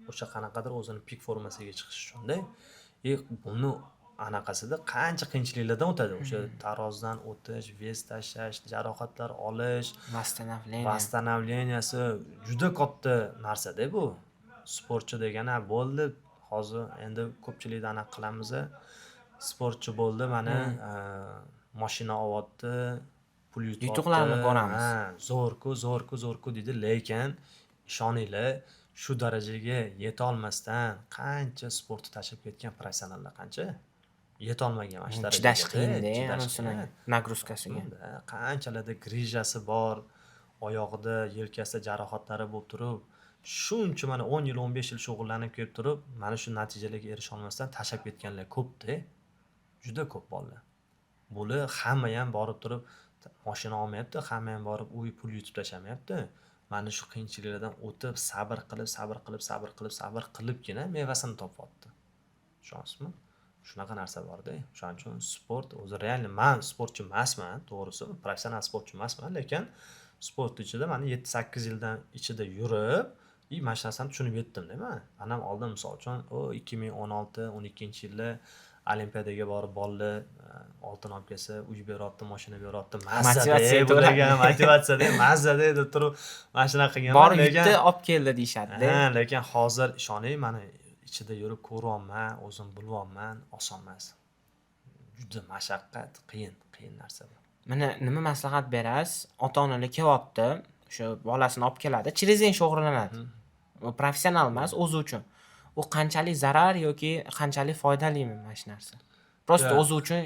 O'sha qanaqadir o'zini pik formasiga chiqish uchun-da. Buni anaqasida qancha qiyinchiliklardan o'tadi. O'sha tarozidan o'tish, vес tashlash, jarohatlar olish, восстановленияsi juda katta narsa-da bu. Sportchi degani bo'ldi. Hozir endi ko'pchilikda aniq qilamiz. Sportchi bo'ldi, mana mashina olyapti, pul yutyapti. Yutuqlarni ko'ramiz. Zo'rku deydi, lekin ishoninglar, shu darajaga yeta olmasdan qancha sportni tashlab ketgan professionallar qancha yeta olmagan mana shu darajaga. Chidash qiyin-da, anasini nagruzkasiga. Qanchalarda grijasi bor, oyog'ida, yelkasida jarohatlari bo'lib turib, shuncha mana 10 yil, 15 yil shug'ullanib kelib turib, mana shu natijalarga erisha olmasdan tashlab ketganlar ko'p-da. Juda ko'p bolalar. Bular hamma ham borib turib mashina olmayapti, hamma ham borib uy pul yutib tashamayapti. Mana shu qiyinchiliklardan o'tib, sabr qilibgina mevasini topyapti. Tushunasizmi? Shunaqa narsa bor-da. Shuning uchun sport o'zi realni, men sportchi emasman, to'g'risi, professional sportchi emasman, lekin sport ichida mana 7-8 yildan ichida yurib, mana shu narsani tushunib yetdim-da men. Anam oldin misol uchun 2016-12-yilda Olimpiadaga borib bolalar oltin olib kelsa, uy beryapti, mashina beryapti, motivatsiya deb turib, mana shunaqa qilganman. Borib yutdi, olib keldi deyshadi-da. Lekin hozir ishoning, mana ichida yurib ko'ryapman, o'zim bilyapman, oson emas. Juda mashaqqat, qiyin narsa bu. Mana nima maslahat berasiz? Ota-onalar kelyapti, o'sha bolasini olib keladi, chirezin shug'ullanadi. U professional emas, o'zi uchun. U qanchalik zarar yoki qanchalik foydalimi mana shu narsa? Prosta o'zi uchun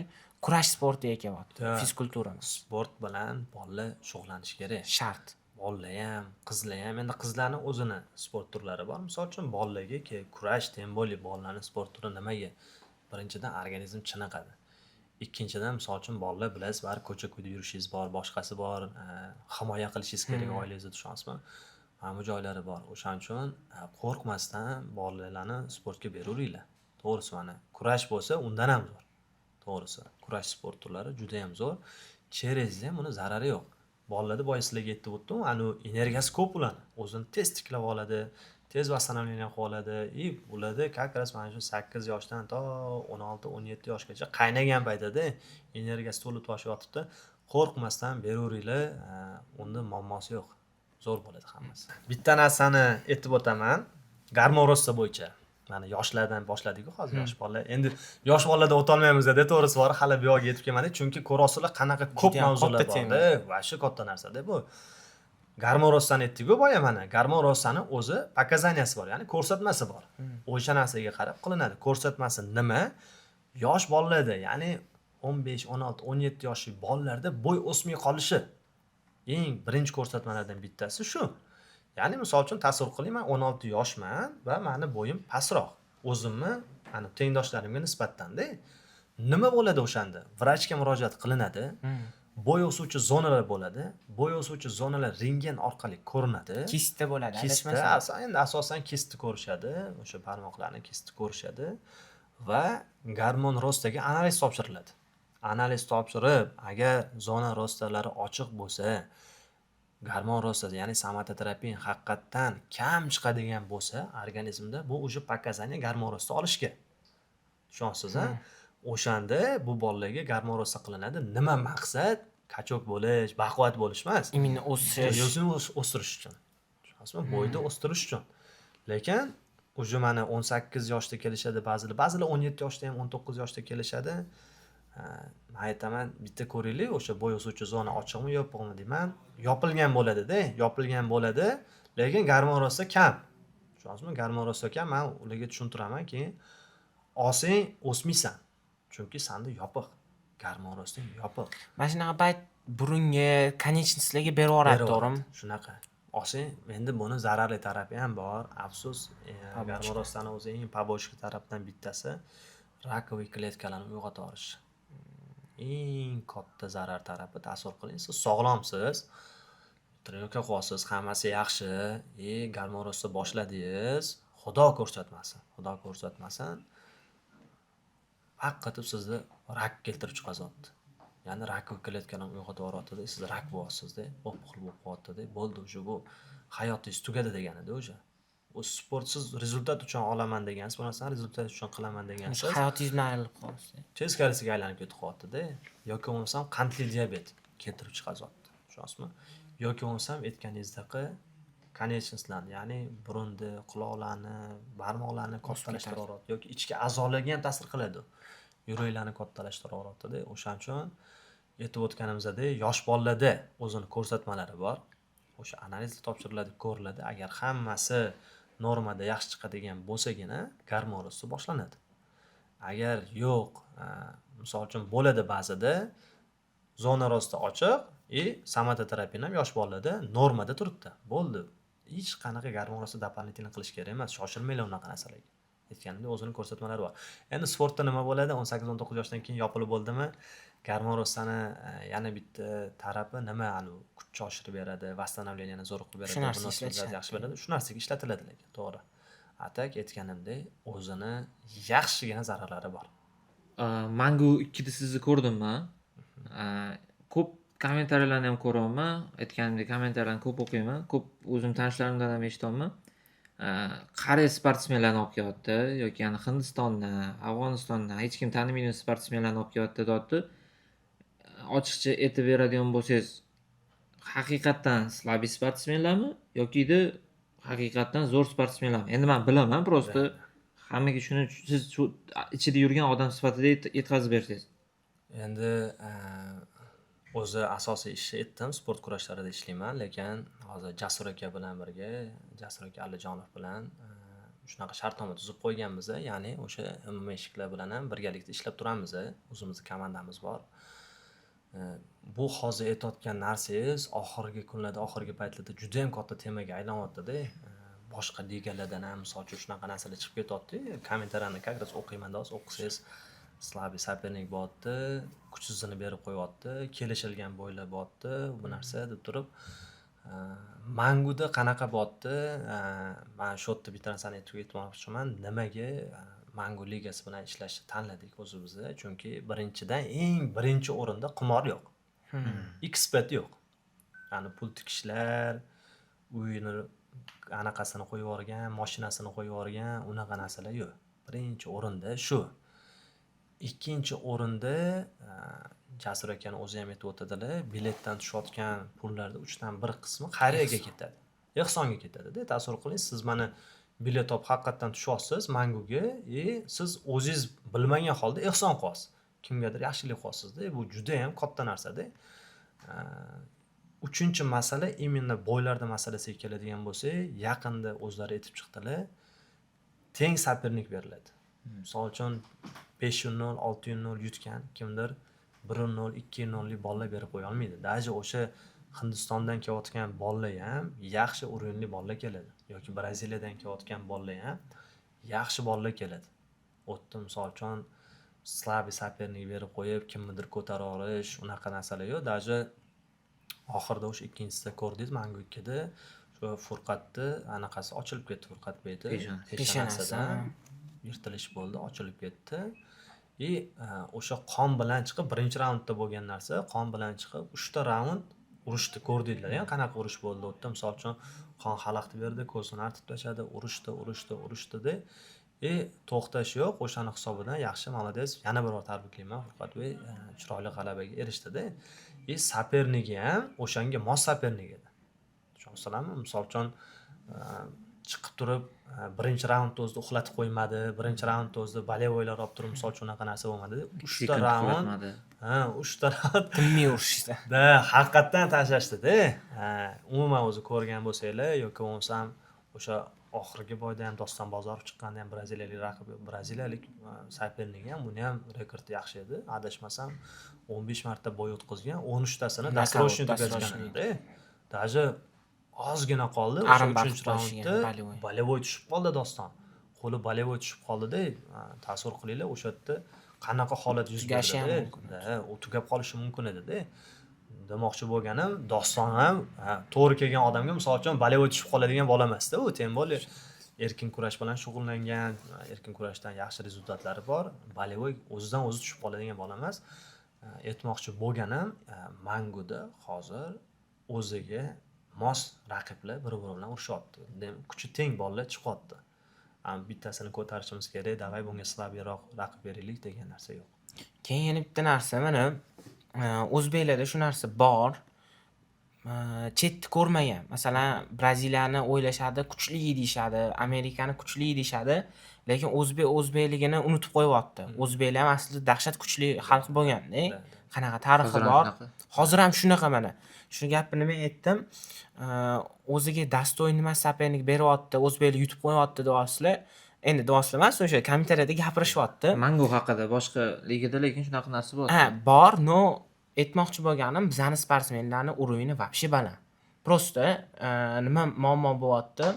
kurash sportiga kelyapti, fizkultura. Sport bilan bolalar shug'ullanish kerak. Shart. Bolalar ham, qizlar ham, endi qizlarning o'zini sport turlari bor. Misol uchun bolalarga kurash, tem bo'li bolalarning sport turi nimaga? Birinchidan organizm chiniqadi. Ikkinchidan misol uchun bolalar bilasiz, bari ko'cha-ko'yda yurishingiz bor, boshqasi bor, himoya qilishingiz kerak oilangizni, tushunasizmi? Mana bu joylari bor. O'shaning uchun qo'rqmasdan bolalarni sportga beraveringlar. To'g'risi, mana kurash bo'lsa, undan ham zo'r. To'g'risi, kurash sport turlari juda ham zo'r. Cherezda ham uni zarari yo'q. Bolalarda boya sizlarga aytib o'tdim, ana energiyasi ko'p ularni. O'zini tez tiklab oladi, tez восстановление qilib oladi. И ularda как раз mana shu 8 yoshdan to 16-17 yoshgacha qaynagan paytida energiyasi to'lib toshib yotibdi. Qo'rqmasdan beraveringlar, unda muammosi yo'q. Zo'r bo'ladi hammasi. Bitta narsani aytib o'taman. Garmorossa bo'yicha. Mana yoshlardan boshladik-ku hozir yosh bolalar. Endi yosh bolalardan o'tolmaymiz-da, to'g'risi bor, hali bu yoqqa yetib kelmadik, chunki ko'rasizlar qanaqa ko'p Judayam mavzular katta tema. bor-da. Va shu katta narsa-da bu. Garmorossani aytdik-ku boya mana. Garmorossani o'zi pokazaniyasi bor, ya'ni ko'rsatmasi bor. O'sha narsaga qarab qilinadi. Ko'rsatmasi nima? Yosh bolalarda, ya'ni 15, 16, 17 yoshli bolalarda bo'y o'smay qolishi eng birinchi ko'rsatmalardan bittasi shu. Ya'ni misol uchun tasavvur qiling, men 16 yoshman va meni bo'yim pastroq. O'zimni, ana tengdoshlarimga nisbatan-da. Nima bo'ladi o'shanda? Vrachga murojaat qilinadi. Bo'y o'suvchi zonalar bo'ladi. Bo'y o'suvchi zonalar rentgen orqali ko'rinadi. Kistda bo'ladi, Kistda, adashmasam. endi asosan kistni ko'rishadi, o'sha barmoqlarni kistni ko'rishadi va gormon rostiga analiz topshiriladi. Analiz topshirib, agar zona rostalari ochiq bo'lsa, gormon rostasi, ya'ni somatoterapiya haqiqatdan kam chiqadigan bo'lsa, organizmda bu уже показание gormon rosta olishga. Tushunsiz, ha? O'shanda bu bolalarga gormon rosta qilinadi. Nima maqsad? Kachok bo'lish, baquvvat bo'lish emas. Immunni o'sish. O'zini o'stirish uchun. Tushunasizmi? Bo'yni o'stirish uchun. Lekin уже mana 18 yoshda kelishadi ba'zilar 17 yoshda ham 19 yoshda kelishadi. Men aytaman, bitta ko'ringlar, o'sha bo'y o'suvchi zona ochiqmi, yopiqmi deyman. Yopilgan bo'ladi-da, yopilgan bo'ladi, lekin gormon rosta kam. Tushunasizmi? Gormon rosta kam. Men ularga tushuntiraman, keyin olsang o'smaysan. Chunki sanda yopiq. Gormon rosting yopiq. Mana shunaqa payt burunga, konечностьlarga beraveradi, to'g'rimi? Shunaqa. Olsang, endi buni zararli tarafi ham bor. Afsus, gormon rostani o'zi eng побочный tarafdan bittasi rakoviy kletkalarni uyg'ota olish. Eng katta zarar tarafi, tasavvur qiling, siz sog'lomsiz, trenировка qilyapsiz, hammasi yaxshi, gormon rosta boshladingiz, xudo ko'rsatmasin, xudo ko'rsatmasin, haqiqatib sizni rak keltirib chiqazyapti. Ya'ni rakoviy kletkalarni uyg'otib yuboryapti-da, siz rak bo'lyapsiz-da, o'pqil bo'lib qolyapti-da, bo'ldi, o'sha bu hayotingiz tugadi degani-da o'sha. U sportsiz rezultat uchun olaman degansiz, bu narsani rezultat uchun qilaman degansiz. Hayotingizdan ayrilib qolasiz. Teskarisiga aylanib ketib qolyapti-da. Yoki bo'lmasam qandli diabet keltirib chiqazyapti. Tushunasizmi? Yoki bo'lmasam aytganingizdek konечностьlarni, ya'ni burunni, quloqlarni, barmoqlarni kattalashtirib yuboryapti yoki ichki a'zolarga ham ta'sir qiladi. Yuraklarni kattalashtirib yuboryapti-da. O'shaning uchun aytib o'tganimizdek, yosh bolalarda o'zini ko'rsatmalari bor. O'sha analizlar topshiriladi, ko'riladi. Agar hammasi normada yaxshi chiqadigan bo'lsagina gormon rosti boshlanadi. Agar yo'q, misol uchun bo'ladi ba'zida zona rosti ochiq, somatoterapiya ham yosh bolalarda normada turibdi. Bo'ldi. Hech qanaqa gormon rosti doполнительно qilish kerak emas. Shoshilmanglar unaqa narsalarga. Aytganimdek, o'zining ko'rsatmalari bor. Endi sportda nima bo'ladi? 18-19 yoshdan keyin yopilib bo'ldimi? Gormon rostani yana bitta tarafi nima? Kuch oshirib beradi, восстановлениeni zo'r qilib beradi, Shu narsa yaxshi beradi. Shu narsaga ishlatiladi lekin, to'g'ri. Atak aytganimdek, o'zini yaxshigina zararlari bor. Mangu 2 da sizni ko'rdimmi? Ko'p kommentariyalarni ham ko'ryapman. Aytganimdek, kommentariyalarni ko'p o'qiyman. Ko'p o'zim tanishlarimdan ham eshityapman. Qari sportsmenlarni olib kelyapti yoki yana Hindistondan, Afg'onistondan hech kim tanimaydigan sportsmenlarni olib kelyapti deyapti. Ochiqcha aytib beradigan bo'lsangiz, haqiqatdan slabiy sportsmenlarmi yoki haqiqatdan zo'r sportsmenlarmi? Endi men bilaman, prosta hammaga shuni siz shu ichida yurgan odam sifatida yetkazib bersangiz. Endi o'zi asosiy ishni aytdim, sport kurashlarida ishlayman, lekin hozir Jasur aka bilan birga, Jasur aka Alijonov bilan shunaqa shartnoma tuzib qo'yganmiz, ya'ni o'sha MMA-shiklar bilan ham birgalikda ishlab turamiz. O'zimizning komandamiz bor. Bu hozir aytayotgan narsangiz oxirgi kunlarda, oxirgi paytlarda juda ham katta temaga aylanyapti-da. Boshqa ligalardan ham misol uchun shunaqa narsalar chiqib ketyapti. Kommentariyani как раз o'qiyman, o'qisangiz slabiy sopernik bo'lyapti, kuchsizini berib qo'yapti, kelishilgan bo'ylar bo'lyapti, bu narsa deb turib, Manguda qanaqa bo'lyapti? Men shu yerda bitta narsani aytib o'tmoqchiman. Nimaga Mangu ligasi bilan ishlashni tanladik o'zimizni? Chunki birinchidan eng birinchi o'rinda qimor yo'q. Expert yo'q. Ya'ni pul tikishlar, uyini anaqasini qo'yib yuborgan, mashinasini qo'yib yuborgan, unaqa narsalar yo'q. Birinchi o'rinda shu. Ikkinchi o'rinda Jasur akani o'zi ham aytib o'tadilar, biletdan tushayotgan pullarda 3dan 1 qismi xayriyaga ketadi. Ehsonga ketadi-da. Tasavvur qiling, siz mana bilet olib haqiqatdan tushyapsiz Manguga, siz o'zingiz bilmagan holda ehson qilyapsiz. Kimgadir yaxshilik qilyapsiz-da. Bu juda ham katta narsa-da. Uchinchi masala именно boylarda masalasiga keladigan bo'lsak, yaqinda o'zlari aytib chiqdilar. Teng sopernik beriladi. Misol uchun 5-0, 6-0 yutgan kimdir 1-0, 2-0 lik bolalar berib qo'ya olmaydi. Даже o'sha Hindistondan kelayotgan bolalar ham yaxshi o'rinli bolalar keladi. Yoki Braziliyadan kelayotgan bolalar ham yaxshi bolalar keladi. O'tdi misol uchun slabi sopernik berib qo'yib, kimnidir ko'tarib olish, unaqa narsalar yo'q. Даже oxirida o'sha ikkinchisida ko'rdingiz, Mangu 2da shu Furqatni anaqasi ochilib ketdi, Furqat Beyda peshonasidan yirtilish bo'ldi, ochilib ketdi. O'sha qon bilan chiqib, birinchi raundda bo'lgan narsa, qon bilan chiqib 3 ta raund urushdi, ko'rdinglar, qanaqa urush bo'ldi. O'tda misol uchun qon xalaqti berdi, ko'zini artib tashladi, urushdi-da. To'xtash yo'q, o'shani hisobidan yaxshi, молодец. Yana bir bor tabriklayman, Furqat Bey chiroyli g'alabaga erishdi-da. Sapernigi ham o'shanga mos sapernik edi. Tushunasizlarmi? Misol uchun chiqib turib birinchi raundda o'zida uxlatib qo'ymadi, birinchi raundda o'zida bolevoylar olib turib, misol uchun unaqa narsa bo'lmadi. 3 ta raund, 3 ta raund tinmay urishdi. Haqiqatdan tashlashdi-da. Umuman o'zi ko'rgan bo'lsanglar yoki bo'lmasam o'sha oxirgi boyda ham Doston Bozorov chiqqanda ham braziliyalik sapernik ham, buni ham rekordi yaxshi edi. Adashmasam 15 marta bo'y o'tkazgan, 13 tasini dastroshni tugatgan edi. Даже ozgina qoldi, o'sha 3-raundda bolevoy tushib qoldi Doston. Qo'li bolevoy tushib qoldi-da, tasavvur qilinglar, o'sha yerda qanaqa holat yuz berdi. U tugab qolishi mumkin edi-da. Demoqchi bo'lganim, Doston ham to'g'ri kelgan odamga misol uchun bolevoy tushib qoladigan bola emas-da, u tem bo'li erkin kurash bilan shug'ullangan, erkin kurashdan yaxshi rezultatlari bor. Bolevoy o'zidan o'zi tushib qoladigan bola emas. Aytmoqchi bo'lganim, Manguda hozir o'ziga mos raqiblar bir-biri bilan urushyapti. Kuchi teng bolalar chiqyapti. Bittasini ko'tarishimiz kerak, davay bunga slabiyroq raqib beraylik degan narsa yo'q. Keyin yana bitta narsa, mana o'zbeklarda shu narsa bor. Chetni ko'rmagan. Masalan, Braziliyani o'ylashadi, kuchli deyshadi, Amerikani kuchli deyshadi, lekin o'zbekligini unutib qo'yapti. O'zbeklar ham aslida dahshat kuchli xalq bo'lgan-da. Qanaqa tarixi bor. Hozir ham shunaqa mana. Shu gapni men aytdim. O'ziga dastoy nima sapernik beryapti, o'zbeklar yutib qo'yapti deyapsizlar. Endi deyapsizlar emas, o'sha kommentariyada gapirishyapti. Mangu haqida boshqa ligada lekin shunaqa narsa bor. Bor, no aytmoqchi bo'lganim, bizning sportsmenlarni уровни вообще baland. Prosta nima muammo bo'lyapti?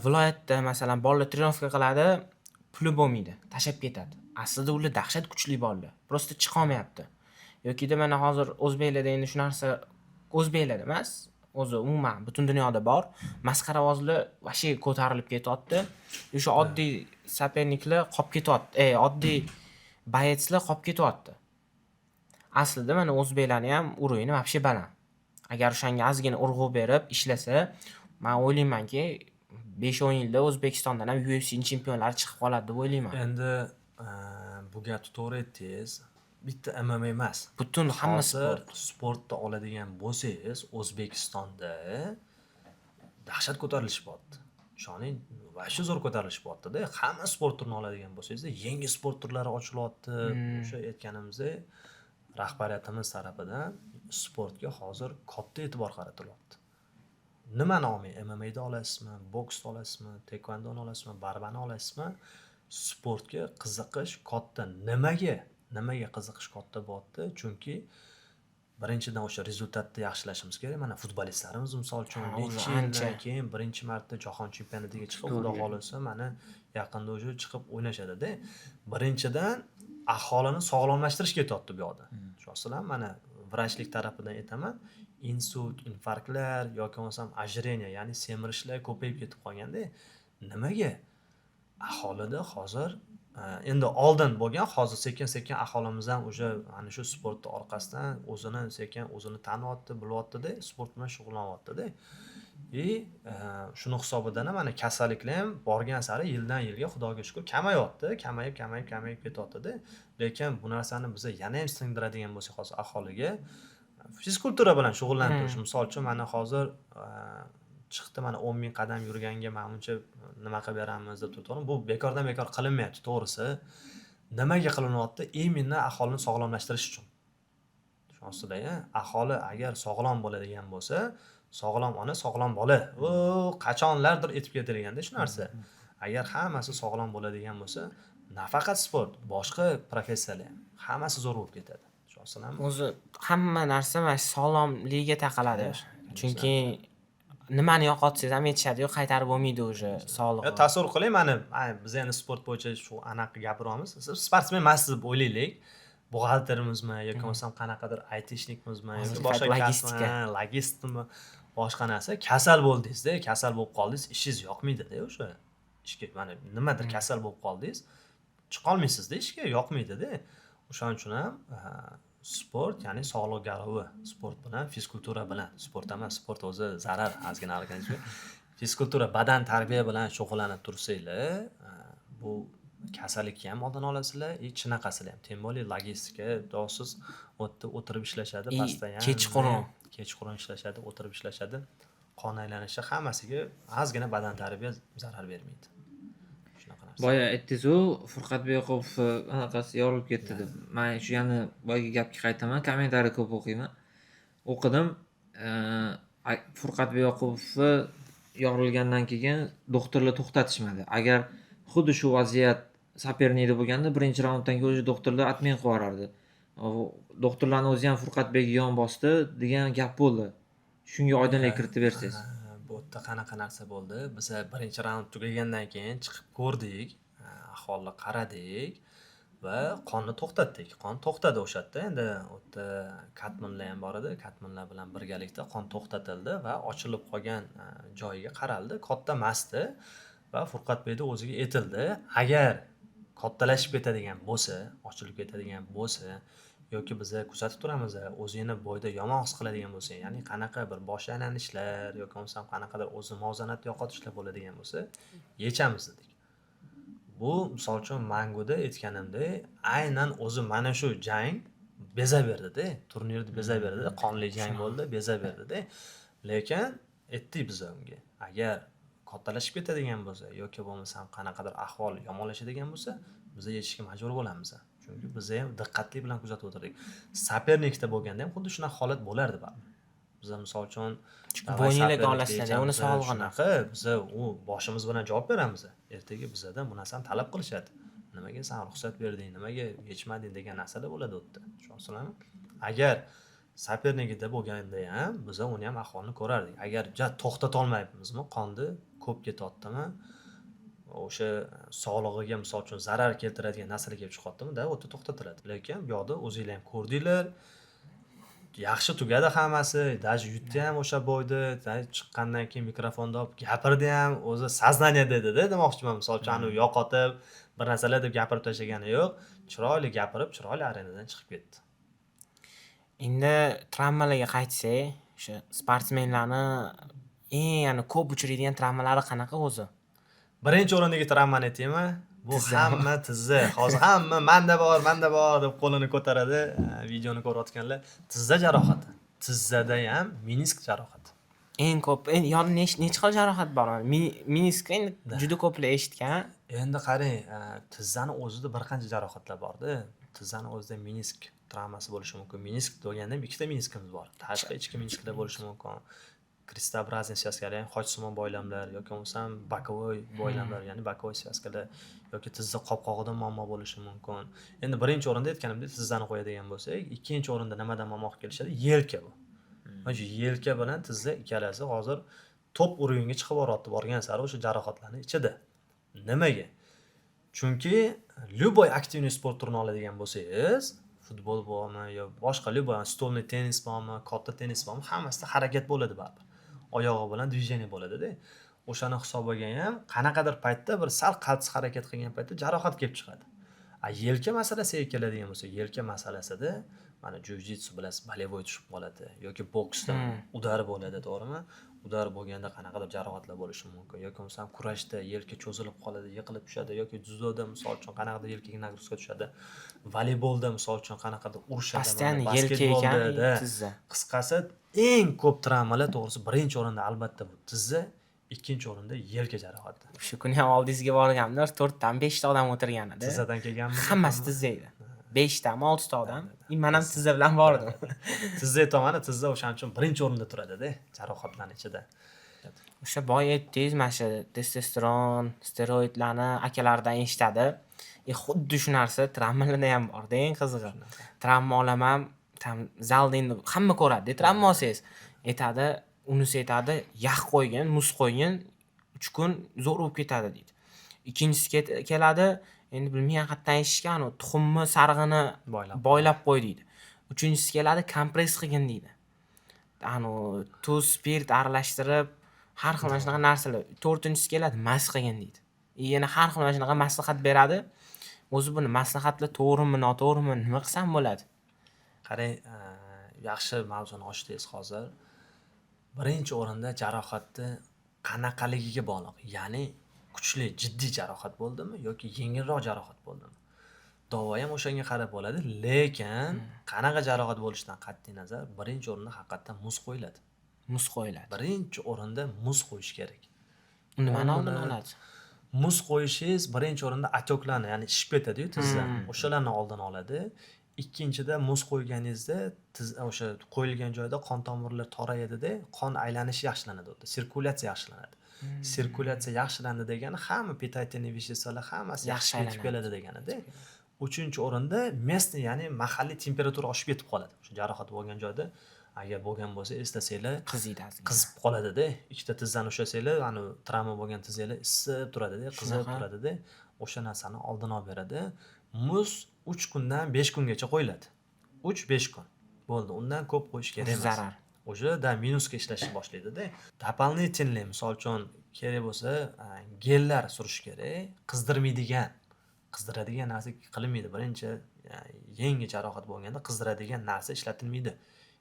Viloyatda masalan bolalar trenovka qiladi, puli bo'lmaydi, tashab ketadi. Aslida ular dahshat kuchli bolalar. Prosta chiqa olmayapti. Yoki mana hozir o'zbeklarda endi shu narsa o'zbeklarda emas, o'zi umuman butun dunyoda bor. Masqaravozlar vashi ko'tarilib ketyapti. O'sha oddiy saperniklar qolib ketyapti. Oddiy bayetslar qolib ketyapti. Aslida mana o'zbeklarning ham urovini вообще baland. Agar o'shanga ozgina urg'u berib ishlasa, men o'ylaymanki 5-10 yilda O'zbekistondan ham UFC chempionlari chiqib qoladi deb o'ylayman. Endi bu gapni to'g'ri aytdingiz. Bitta MMA emas. Butun hamma sportda oladigan bo'lsangiz, O'zbekistonda dahshat ko'tarilishyapti. Ishoning, vashi zo'r ko'tarilishyapti-da. Hamma sport turini oladigan bo'lsangiz, yangi sport turlari ochilyapti. O'sha aytganimizdek, rahbariyatimiz tarafidan sportga hozir katta e'tibor qaratilyapti. Nimani olmay, MMA'da olasizmi, boksda olasizmi, taekvondoni olasizmi, barbani olasizmi? Sportga qiziqish katta. Nimaga qiziqish katta bo'lyapti? Chunki birinchidan o'sha rezultatni yaxshilashimiz kerak. Mana futbolistlarimiz misol uchun necha yildan keyin birinchi marta jahon chempionatiga chiqib, xudo xolasa, mana yaqinda o'sha chiqib o'ynashadi-da. Birinchidan aholini sog'lomlashtirish ketyapti bu yoqda. Tushunasizlarmi? Mana vrachlik tarafidan aytaman, insult, infarktlar yoki bo'lmasam ojreniya, ya'ni semirishlar ko'payib ketib qolganda, nimaga? Aholida hozir endi oldin bo'lgan, hozir sekin-sekin aholimiz ham o'sha ana shu sportning orqasidan o'zini tanyapti, bilyapti-da, sport bilan shug'ullanyapti-da. Shuni hisobidan ham mana kasalliklar ham borgan sari yildan yilga xudoga shukur kamayapti, kamayib ketyapti-da. Lekin bu narsani biz yana ham singdiradigan bo'lsak hozir aholiga fizikultura bilan shug'ullantirish. Misol uchun mana hozir chiqdi mana 10 ming qadam yurganga menimcha nima qilib beramiz deb turibdi. Bu bekordan bekor qilinmayapti, to'g'risi. Nimaga qilinyapti? Imенно aholini sog'lomlashtirish uchun. Shunday, aholi agar sog'lom bo'ladigan bo'lsa, sog'lom ona, sog'lom bola. U qachonlardir etib ketilganda shu narsa. Agar hammasi sog'lom bo'ladigan bo'lsa, nafaqat sport, boshqa professiyalar ham hammasi zo'r bo'lib ketadi. Shundan O'zi hamma narsa mana shu sog'lomligiga taqaladi. Chunki nimani yo'qotsangiz ham yetishadi-yu, qaytarib bo'lmaydi o'sha sog'liq. tasavvur qiling, mana biz endi sport bo'yicha shu anaqa gapiryapmiz. Siz sportsmen emas deb o'ylaylik. Buxgaltermizmi yoki bo'lmasam qanaqadir aytishnikmizmi yoki boshqa logistika, logistikmi, boshqa narsa kasal bo'ldingiz-da, kasal bo'lib qoldingiz, ishingiz yoqmaydi-da o'sha ishga. Mana nimadir kasal bo'lib qoldingiz, chiqa olmaysizda ishga, yoqmaydi-da. O'shaning uchun ham sport, ya'ni sog'liq garovi, sport bilan fizikultura bilan, sport emas, sport o'zi zarar ozgina organizmga. Fizikultura, badan tarbiya bilan shug'ullanib tursanglar, bu kasallikni ham oldini olasizlar, chinaqasini ham. Tem bo'li logistika, dovsiz o'tirib ishlashadi, pastda ham. Kechqurun ishlashadi, o'tirib ishlashadi. Qon aylanishi hammasiga ozgina badan tarbiya zarar bermaydi. Shunaqa narsa. Boya aytdingiz-ku, Furqatbek Yoqubov anaqasi yorilib ketdi deb. Men shu yana boyagi gapga qaytaman, kommentariy ko'p o'qiyman. O'qidim. Furqatbek Yoqubovni yorilgandan keyin doktorlar to'xtatishmadi. Agar xuddi shu vaziyat Sapernikda bo'lganda, birinchi raunddan keyin o'sha doktorlar atmen qilib yuborardi. Doktorlarning o'zi ham Furqatbekga yon bosdi degan gap bo'ldi. Shunga oydinlik kiritib bersangiz. Bu yerda qanaqa narsa bo'ldi? Biz birinchi raund tugagandan keyin chiqib ko'rdik, ahvolni qaradik va qonni to'xtatdik. Qon to'xtadi o'sha yerda. Endi u yerda katminlar ham bor edi. Katminlar bilan birgalikda qon to'xtatildi va ochilib qolgan joyiga qaraldi. Katta masdi va Furqatbekning o'ziga etildi. Agar kattalashib ketadigan bo'lsa, ochilib ketadigan bo'lsa yoki biz kuzatib turamiz, o'zini bo'yda yomon his qiladigan bo'lsa, ya'ni qanaqa bir bosh aylanishlar yoki bo'lmasam qanaqadir o'zi muvozanatni yo'qotishlar bo'ladigan bo'lsa, yechamiz dedik. Bu misol uchun Manguda aytganimdek, aynan o'zi mana shu jang bezab berdi-da, turnirni bezab berdi, qonli jang bo'ldi, bezab berdi-da. Lekin aytdik biz unga, agar kattalashib ketadigan bo'lsa yoki bo'lmasam qanaqadir ahvol yomonlashadigan bo'lsa, biz yechishga majbur bo'lamiz. Chunki biz ham diqqatli bilan kuzatib o'tirdik. Sapernikda bo'lganda ham xuddi shunaqa holat bo'lardi baribir. Biz misol uchun bo'ynilarga olasizlar, uni sog'lig'ini. Biz u boshimiz bilan javob beramiz. Ertaga bizdan bu narsani talab qilishadi. Nimaga sen ruxsat berding, nimaga yechmading degan narsalar bo'ladi u yerda. Tushunasizlarmi? Agar Sapernikda bo'lganda ham biz uni ham ahvolini ko'rardik. Agar to'xtata olmaymizmi, qonni ko'p ketyaptimi, o'sha sog'lig'iga misol uchun zarar keltiradigan narsalar kelib chiqyaptimi, da o'tda to'xtatiladi. Lekin bu yoqda o'zinglar ham ko'rdinglar. Yaxshi tugadi hammasi, даже yutdi ham o'sha bo'yda, chiqqandan keyin mikrofonni olib gapirdi ham, o'zi soznaniya dedi-da, demoqchiman. Misol uchun uni yo'qotib, bir narsalar deb gapirib tashlagani yo'q, chiroyli gapirib, chiroyli arenadan chiqib ketdi. Endi travmalarga qaytsak, o'sha sportsmenlarni eng ko'p uchraydigan travmalari qanaqa o'zi? Birinchi o'rindagi travmani aytaymi? Bu hamma tizza. Hozir hamma manda bor deb qo'lini ko'taradi. Videoni ko'rayotganlar, tizza jarohati. Tizzada ham menisk jarohati. Eng ko'p, yoni necha xil jarohat bor? Meniskni juda ko'plar eshitgan. Endi qarang, tizzani o'zida bir qancha jarohatlar bor-da. Tizzani o'zida menisk travmasi bo'lishi mumkin. Menisk deganda ikkita meniskimiz bor. Tashqi ichki menisklar bo'lishi mumkin. Kristobrazniy sviyaskalar, xochsimon boylamlar yoki bo'lmasam bokovoy boylamlar, ya'ni bokovoy sviyaskalar yoki tizza qopqog'ida muammo bo'lishi mumkin. Endi birinchi o'rinda aytganimdek tizzani qo'yadigan bo'lsak, ikkinchi o'rinda nimadan muammo kelishadi? Yelka bu. Mana shu yelka bilan tizza ikkalasi hozir top uringa chiqib boryapti, borgan sari o'sha jarohatlarning ichida. Nimaga? Chunki любой aktivniy sport turini oladigan bo'lsangiz, futbol bormi yo boshqa любой stolniy tennis bormi, katta tennis bormi, hammasida harakat bo'ladi baribir. Oyog'i bilan движение bo'ladi-da. O'shani hisobiga ham qanaqadir paytda bir sal qaltis harakat qilgan paytda jarohat kelib chiqadi. Yelka masalasiga keladigan bo'lsa, yelka masalasida mana jiu-jitsu bilasiz, bolevoy tushib qoladi yoki boksda udar bo'ladi, to'g'rimi? udar bo'lganda qanaqadir jarohatlar bo'lishi mumkin yoki bo'lmasam kurashda yelka cho'zilib qoladi, yiqilib tushadi yoki dzyudoda misol uchun qanaqadir yelkaga nagruska tushadi. Voleybolda misol uchun qanaqadir urishadi, Pastdan yelka basketbolda ekan, tizza. qisqasi eng ko'p travmalar to'g'risi birinchi o'rinda albatta bu tizza, ikkinchi o'rinda yelka jarohati. Shu kuni ham oldingizga borganlar, 4 dan 5 ta odam o'tirgan edi. Tizzadan kelganmi? Hammasi tizza edi. 5 tami 6 ta odam. Men ham tizza bilan bordim. Tizza aytaman, tizza o'shaning uchun birinchi o'rinda turadi-da, jarohatlar ichida. O'sha boy aytdingiz, mana shu testosteron, steroidlarni akalardan eshitadi. Xuddi shu narsa travmalarda ham bor-da, eng qizig'i. Travma olaman, tam zalda endi hamma ko'radi, travma olsangiz. Aytadi, unisi aytadi, yog' qo'ygin, muz qo'ygin, 3 kun zo'r bo'lib ketadi deydi. Ikkinchisi keladi, endi bilmagan qayerdan eshitgan, u tuxumni, sarig'ini boylab qo'y deydi. Uchinchisi keladi, kompress qilgin deydi. Tuz, spirt aralashtirib, har xil mana shunaqa narsalar. To'rtinchisi keladi, mas qilgin deydi. Yana har xil mana shunaqa maslahat beradi. O'zi buni maslahatlar to'g'rimi, noto'g'rimi nima qilsam bo'ladi? Qarang, yaxshi mavzuni ochdingiz hozir. Birinchi o'rinda jarohatni qanaqaligiga bog'liq. Ya'ni kuchli, jiddiy jarohat bo'ldimi yoki yengilroq jarohat bo'ldimi? Davo ham o'shanga qarab bo'ladi, lekin qanaqa jarohat bo'lishidan qat'iy nazar, birinchi o'rinda haqiqatan muz qo'yiladi. Muz qo'yiladi. Birinchi o'rinda muz qo'yish kerak. Nimani oldini oladi? Muz qo'yishingiz birinchi o'rinda atoklarni, ya'ni shishib ketadi-yu tizza, o'shalarni oldini oladi. Ikkinchida muz qo'yganingizda o'sha qo'yilgan joyda qon tomirlar torayadi-da, qon aylanishi yaxshilanadi, sirkulyatsiya yaxshilanadi. Sirkulyatsiya yaxshilandi degani hamma питательный веществоlar hammasi yaxshi ketib keladi degani-da. Uchinchi o'rinda местный, ya'ni mahalliy temperatura oshib ketib qoladi. O'sha jarohat bo'lgan joyda agar bo'lgan bo'lsa, eslasanglar, qizib qoladi-da. Ikkita tizzani ushlasanglar, travma bo'lgan tizzanglar isib turadi-da, qizib turadi-da. O'sha narsani oldini olib beradi. Muz 3 kundan 5 kungacha qo'yiladi. 3-5 kun. Bo'ldi, undan ko'p qo'yish kerak emas. Zarar. O'sha da minusga ishlashni boshlaydi-da. Дополнительный, misol uchun kerak bo'lsa, gellar surish kerak. Qizdiradigan narsa qilinmaydi. Birinchi yangi jarohat bo'lganda qizdiradigan narsa ishlatilmaydi.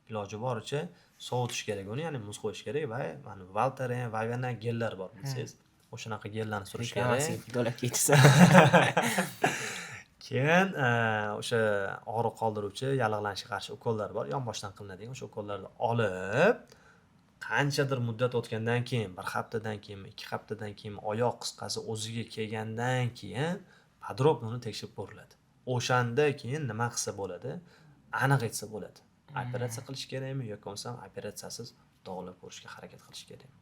Iloji boricha sovutish kerak uni, ya'ni muz qo'yish kerak va mana Valtaren, Vivana gellar bor, bilsangiz. O'shanaqa gellarni surish kerak. Do'lab ketsa. Keyin o'sha og'riq qoldiruvchi, yallig'lanishga qarshi ukollar bor, yonboshdan qilinadigan o'sha ukollarni olib, qanchadir muddat o'tgandan keyin, 1 haftadan keyin, 2 haftadan keyin oyoq qisqasi o'ziga kelgandan keyin podrobno uni tekshirib ko'riladi. O'shanda keyin nima qilsa bo'ladi? Aniq aytsa bo'ladi. Operatsiya qilish kerakmi yoki bo'lmasam operatsiyasiz davolab ko'rishga harakat qilish kerakmi?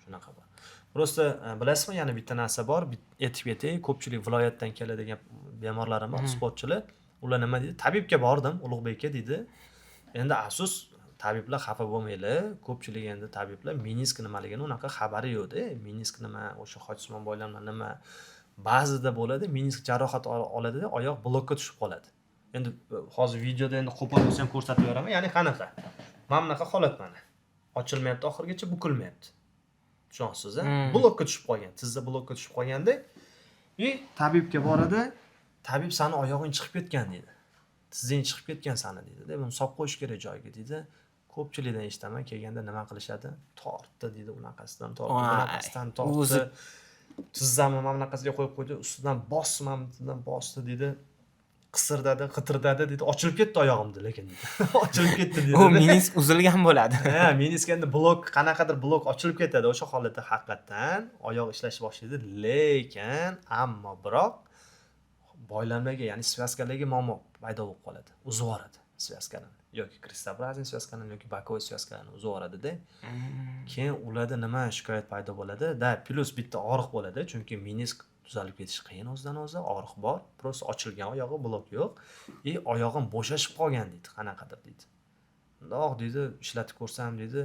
Shunaqa bor. Prosta bilasizmi, yana bitta narsa bor, aytib ketay, ko'pchilik viloyatdan keladigan bemorlarim bor, sportchilar. Ular nima deydi? Tabibga bordim, Ulug'bekka deydi. Endi afsus, tabiblar xafa bo'lmaylar. Ko'pchilik endi tabiblar menisk nimaligini unaqa xabari yo'q-da. Menisk nima, o'sha Hojisimon boylarning nima ba'zida bo'ladi, menisk jarohat oladi-da, oyoq blokka tushib qoladi. Endi hozir videoda endi qo'pol bo'lsa ham ko'rsatib beraman. Ya'ni qanaqa? Mana bunaqa holat mana. Ochilmayapti, oxirigacha bukilmayapti. Tushunasiz-a? Blokka tushib qolgan, tizza blokka tushib qolganda, tabibga boradi. Tabib sani oyog'ing chiqib ketgan deydi. Tizzang chiqib ketgan sani deydi-da. Buni solib qo'yish kerak joyiga deydi. Ko'pchilikdan eshitaman, kelganda nima qilishadi? Tortdi deydi, unaqasidan tortdi, bunaqasidan tortdi. Tizzamni mana bunaqasiga qo'yib qo'ydi, ustidan bosdi deydi. Qisirdadi, qitirdadi deydi. Ochilib ketdi oyog'imda, lekin deydi. Ochilib ketdi deydi. U menisk uzilgan bo'ladi. Ha, menisk endi blok, qanaqadir blok ochilib ketadi. O'sha holatda haqiqatan oyoq ishlashni boshlaydi, lekin ammo biroq boylanmaga, ya'ni svyaskalarga muammo paydo bo'lib qoladi. Uzib yuboradi svyaskalarni. Yoki kristobrazniy svyaskalarni yoki bokovoy svyaskalarni uzib yuboradi-da. Keyin ularda nima shikoyat paydo bo'ladi? Plus bitta og'riq bo'ladi, chunki menisk tuzalib ketish qiyin o'zidan o'zi, og'riq bor, prosta ochilgan oyog'i, blok yo'q. Oyog'im bo'shashib qolgan deydi, qanaqadir deydi. Undoq deydi, ishlatib ko'rsam deydi,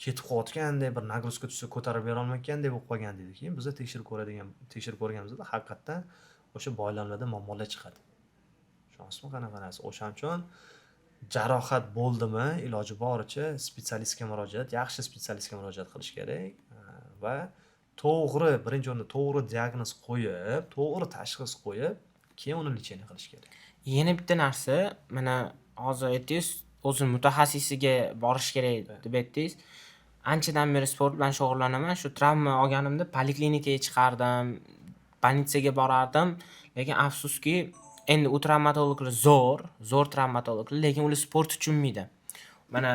ketib qo'yotgandek, bir nagruska tushsa ko'tarib bera olmayotgandek bo'lib qolgan deydi. Keyin biz tekshirib ko'rganimizda haqiqatan o'sha boylanmada muammolar chiqadi. Tushunasizmi, qanaqa narsa? O'shaning uchun jarohat bo'ldimi, iloji boricha specialistga murojaat, yaxshi specialistga murojaat qilish kerak va to'g'ri, birinchi o'rinda to'g'ri diagnoz qo'yib, to'g'ri tashxis qo'yib, keyin uni lecheniya qilish kerak. Yana bitta narsa, mana hozir aytdingiz, o'zi mutaxassisiga borish kerak deb aytdingiz. anchadan beri sport bilan shug'ullanaman. Shu travma olganimda poliklinikaga chiqardim, больницаga borardim. Lekin afsuski, endi u travmatologlar zo'r travmatologlar, lekin ular sport tushunmaydi. Mana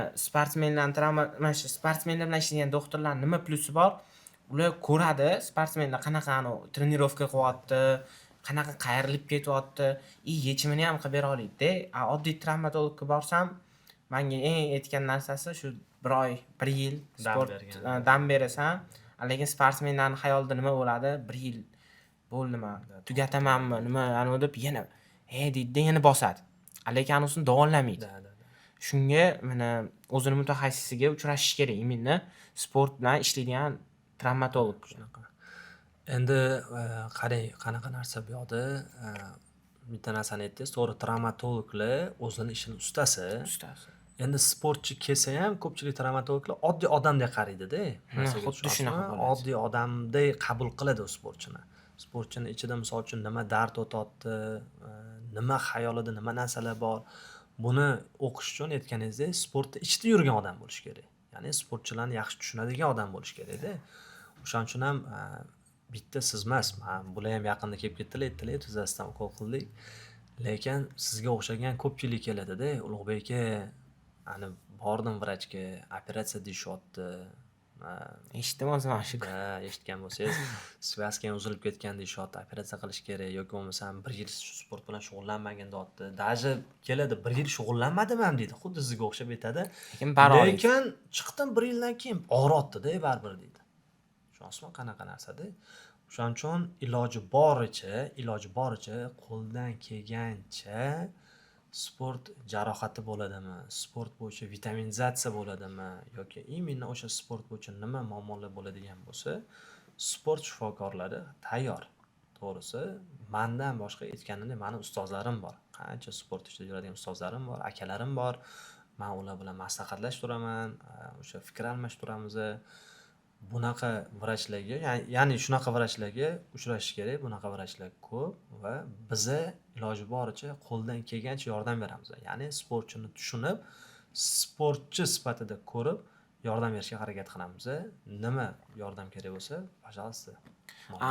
mana shu sportsmenlar bilan ishlaydigan doktorlar nima plusi bor? Ular ko'radi, sportsmenlar qanaqa trenirovka qilyapti, qanaqa qayrilib ketyapti, yechimini ham qilib bera oladi-da. Oddiy travmatologga borsam, menga eng aytgan narsasi shu 1 oy, 1 yil sport dam berasan, lekin sportsmenlarning xayolida nima bo'ladi? 1 yil bo'ldimi? Tugatamanmi? Nima deb yana deydi, yana bosadi. Lekin anosini davolamaydi. Shunga mana o'zini mutaxassisiga uchrashish kerak. Imенно sport bilan ishlaydigan travmatolog. Endi qarang, qanaqa narsa bu yoqda bitta narsani aytdingiz, to'g'ri, travmatologlar o'zini ishini ustasi. Endi sportchi kelsa ham ko'pchilik travmatologlar oddiy odamdek qaraydi-da. Xuddi shunaqa bo'ladi. Oddiy odamdek qabul qiladi u sportchini. Sportchini ichida misol uchun nima dard o'tyapti, nima xayolida nima narsalar bor, buni o'qish uchun aytganingizdek sportda ichida yurgan odam bo'lish kerak. Ya'ni sportchilarni yaxshi tushunadigan odam bo'lish kerak-da. O'shaning uchun ham bitta siz emas, bular ham yaqinda kelib ketdilar, aytdilar, tuzasidan ukol qildik. Lekin sizga o'xshagan ko'pchilik keladi-da, Ulug'bek aka, ani bordim vrachga, operatsiya deyishyapti. Eshitdim o'zim shu. Eshitgan bo'lsangiz, svязкаң uzilib ketgan deyishyapti, operatsiya qilish kerak yoki bo'lmasam 1 yil sport bilan shug'ullanmagan deyapti. Даже keladi 1 yil shug'ullanmadim ham deydi. Xuddi sizga o'xshab aytadi. Lekin chiqdim 1 yildan keyin og'riyapti-da baribir deydi. Tushunasizmi qanaqa narsa-da? O'shaning uchun iloji boricha qo'ldan kelgancha sport jarohati bo'ladimi, sport bo'yicha vitaminizatsiya bo'ladimi yoki именно o'sha sport bo'yicha nima muammolar bo'ladigan bo'lsa, sport shifokorlari tayyor. To'g'risi, mendan boshqa aytganimdek, meni ustozlarim bor. Qancha sport ishida yuradigan ustozlarim bor, akalarim bor. Men ular bilan maslahatlashib turaman, o'sha fikr almashib turamiz. Bunaqa vrachlarga, ya'ni shunaqa vrachlarga uchrashish kerak. Bunaqa vrachlar ko'p va biz iloji boricha qo'ldan kelgancha yordam beramiz. Ya'ni sportchini tushunib, sportchi sifatida ko'rib, yordam berishga harakat qilamiz. Nima yordam kerak bo'lsa, пожалуйста.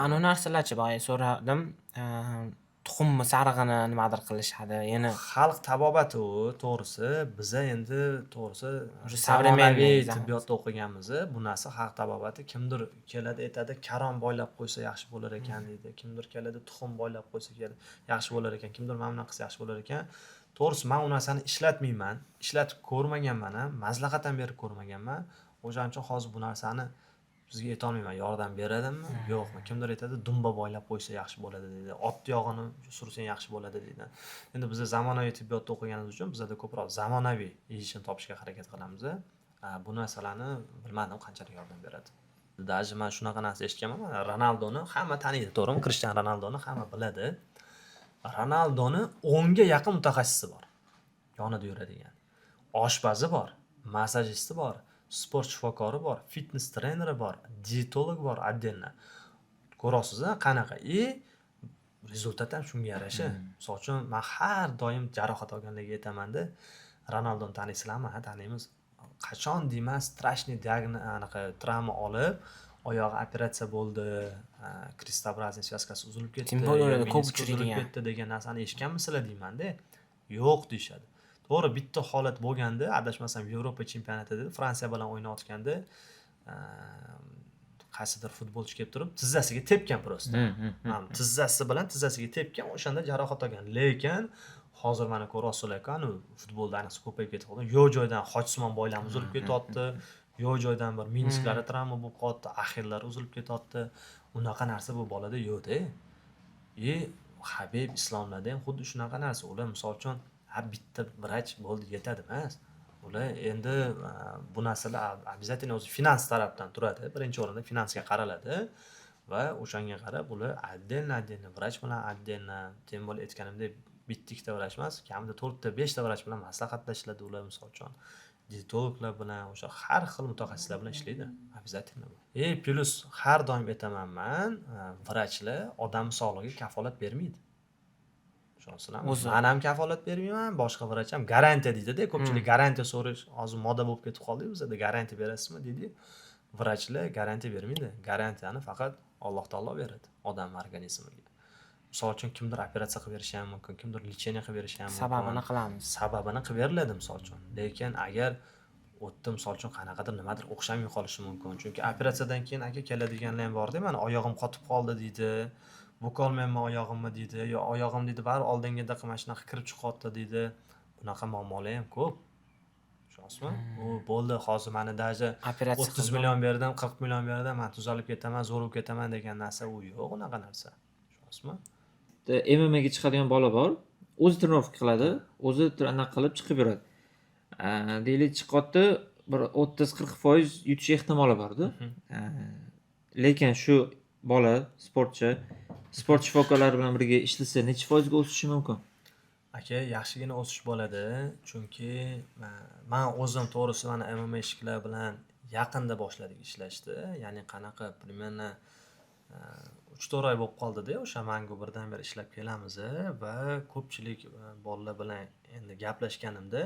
Ana narsalarchi boya so'radim. Tuxummi, sarig'ini nimadir qilishadi. Yana xalq tabobati u, to'g'risi, biz endi to'g'risi savremenniy tibbiyotda o'qiganmiz. Bu narsa xalq tabobati. Kimdir keladi aytadi, karom boylab qo'ysa yaxshi bo'lar ekan deydi. Kimdir keladi, tuxum boylab qo'ysa yaxshi bo'lar ekan. Kimdir mana bunaqa qilsa yaxshi bo'lar ekan. To'g'risi, men u narsani ishlatmayman. Ishlatib ko'rmaganman ham, maslahat ham berib ko'rmaganman. O'shaning uchun hozir bu narsani sizga ayta olmayman, yordam beradimi, yo'qmi. Kimdir aytadi, dumba boylab qo'ysa yaxshi bo'ladi deydi. Ot yog'ini sursang yaxshi bo'ladi deydi. Endi biz zamonaviy tibbiyotda o'qiganimiz uchun bizda ko'proq zamonaviy yechim topishga harakat qilamiz. Bu narsalarni bilmadim qanchalik yordam beradi. Даже men shunaqa narsa eshitganman. Ronaldoni hamma taniydi, to'g'rimi? Cristiano Ronaldoni hamma biladi. Ronaldoni 10 ga yaqin mutaxassisi bor. Yonida yuradigan. Oshpazi bor, massajisti bor, sport shifokori bor, fitness treneri bor, dietolog bor отдельно. Ko'rasiz, qanaqa? Rezultat ham shunga yarasha. Misol uchun men har doim jarohat olganlarga aytaman-da, Ronaldoni taniysizlarmi? Ha, taniymiz. Qachon deyman, strashniy anaqa travma olib, oyog'i operatsiya bo'ldi, крестообразный связкasi uzilib ketdi, uzilib ketdi degan narsani eshitganmisizlar deyman-da. Yo'q deyshadi. To'g'ri, bitta holat bo'lganda, adashmasam Yevropa chempionatida Fransiya bilan o'ynayotganda, qaysidir futbolchi kelib turib, tizzasiga tepgan prosta. Tizzasi bilan tizzasiga tepgan, o'shanda jarohat olgan. Lekin hozir mana ko'rasizlar-ku, futbolda ayniqsa ko'payib ketdi. Yo'q joydan xochsimon boylar uzilib ketyapti, yo'q joydan bir menisklari travma bo'lib qoldi, axirlari uzilib ketyapti. Unaqa narsa bu bolada yo'q-da. Habib islomlarda ham xuddi shunaqa narsa. Ular misol uchun bitta vrach bo'ldi yetadi emas. Ular endi bu narsalar обязательно o'zi finans tarafdan turadi. Birinchi o'rinda finansga qaraladi va o'shanga qarab ular отдельно vrach bilan отдельно, tem bo'lib aytganimdek bitta ikkita vrach emas, kamida 4 ta 5 ta vrach bilan maslahatlashiladi ular misol uchun. Dietologlar bilan o'sha har xil mutaxassislar bilan ishlaydi. Обязательно. Plus har doim aytaman men, vrachlar odam sog'lig'iga kafolat bermaydi. ishonsinlar. O'zi. Men ham kafolat bermayman, boshqa vrach ham garantiya deydi-da. Ko'pchilik garantiya so'rash hozir moda bo'lib ketib qoldi bizda. Garantiya berasizmi deydi. Vrachlar garantiya bermaydi. Garantiyani faqat Alloh taolo beradi odam organizmiga. Misol uchun kimdir operatsiya qilib berishi ham mumkin, kimdir lecheniya qilib berishi ham mumkin. Sababini qilamiz. Sababini qilib beriladi misol uchun. Lekin agar o'tda misol uchun qanaqadir nimadir o'xshamay qolishi mumkin. Chunki operatsiyadan keyin aka keladiganlar ham bor-da, mana oyog'im qotib qoldi deydi. Bukolmayman oyog'imni deydi, yo oyog'im deydi, bari oldingidagi mana shunaqa kirib chiqyapti deydi. Bunaqa muammolar ham ko'p. Ishonasizmi? U bo'ldi, hozir mana daja Operatsiya 30 million berdim, 40 million berdim, men tuzalib ketaman, zo'r bo'lib ketaman degan narsa u yo'q, unaqa narsa. Ishonasizmi? MMA ga chiqadigan bola bor, o'zi trenirovka qiladi, o'zi anaqa qilib chiqib yuradi. Deylik chiqyapti, bir 30-40% yutish ehtimoli bor-da. Lekin shu bola sport shifokorlari bilan birga ishlasa necha foizga o'sishi mumkin? Aka, yaxshigina o'sish bo'ladi, chunki men o'zim to'g'risi mana MMA ishchilar bilan yaqinda boshladik ishlashni. Ya'ni qanaqa примерно 3-4 oy bo'lib qoldi-da, o'sha mangu birdan beri ishlab kelamiz va ko'pchilik bolalar bilan endi gaplashganimda,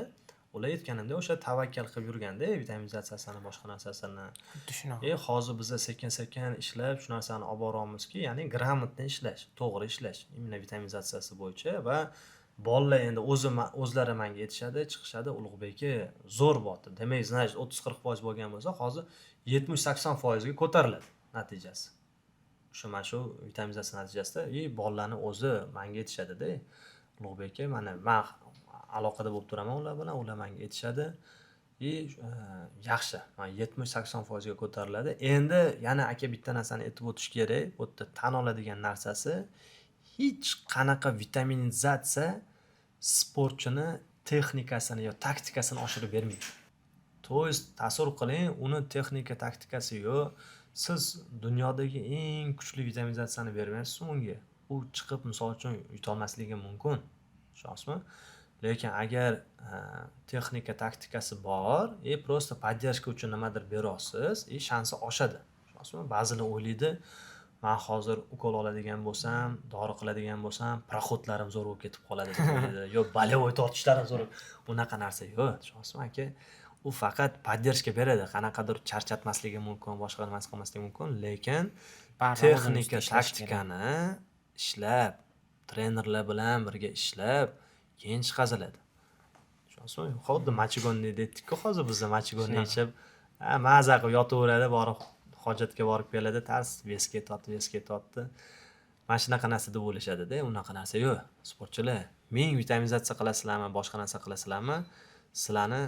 ular aytganimda o'sha tavakkal qilib yurganda, vitaminizatsiyasini, boshqa narsasini. Xuddi shunaqa. Hozir biza sekin-sekin ishlab shu narsani olib boramizki, ya'ni gрамотно ishlash, to'g'ri ishlash, imенно vitaminizatsiyasi bo'yicha va bolalar endi o'zlari menga aytishadi, chiqishadi, Ulug'beki zo'r bo'pti. Demak, значит 30-40% bo'lgan bo'lsa, hozir 70-80% ga ko'tariladi natijasi. Mana shu vitaminizatsiya natijasida bolalarning o'zi menga aytishadi-da. Ulug'beki, mana men aloqada bo'lib turaman ular bilan, ular menga aytishadi. Yaxshi, 70-80% ga ko'tariladi. Endi yana aka bitta narsani aytib o'tish kerak, bu yerda tan oladigan narsasi, hech qanaqa vitaminizatsiya sportchini texnikasini yo taktikasini oshirib bermaydi. To есть tasavvur qiling, uni texnika, taktikasi yo'q. Siz dunyodagi eng kuchli vitaminizatsiyani bermaysiz unga. U chiqib misol uchun yutolmasligi mumkin. Ishonasizmi? Lekin agar texnika, taktikasi bor, просто поддержка uchun nimadir berasiz, shansi oshadi. Ishonasizmi? Ba'zilar o'ylaydi, men hozir ukol oladigan bo'lsam, dori qiladigan bo'lsam, proxodlarim zo'r bo'lib ketib qoladi deb o'ylaydi. Yo, bolevой tortishlarim zo'r. Unaqa narsa yo'q. Ishonasizmi aka? U faqat поддержка beradi. Qanaqadir charchatmasligi mumkin, boshqa nima qilmasligi mumkin, lekin texnika, taktikani ishlab, trenerlar bilan birga ishlab, keyin chiqaziladi. Ishonasizmi? Xuddi machigonni deydik-ku, hozir bizda machigonni ichib, maza qilib yotaveradi, borib hojatga borib keladi, tars vesga tortdi. Mana shunaqa narsa deb o'ylashadi-da, unaqa narsa yo'q. Sportchilar, men vitaminizatsiya qilasizlarmi, boshqa narsa qilasizlarmi? Sizlarni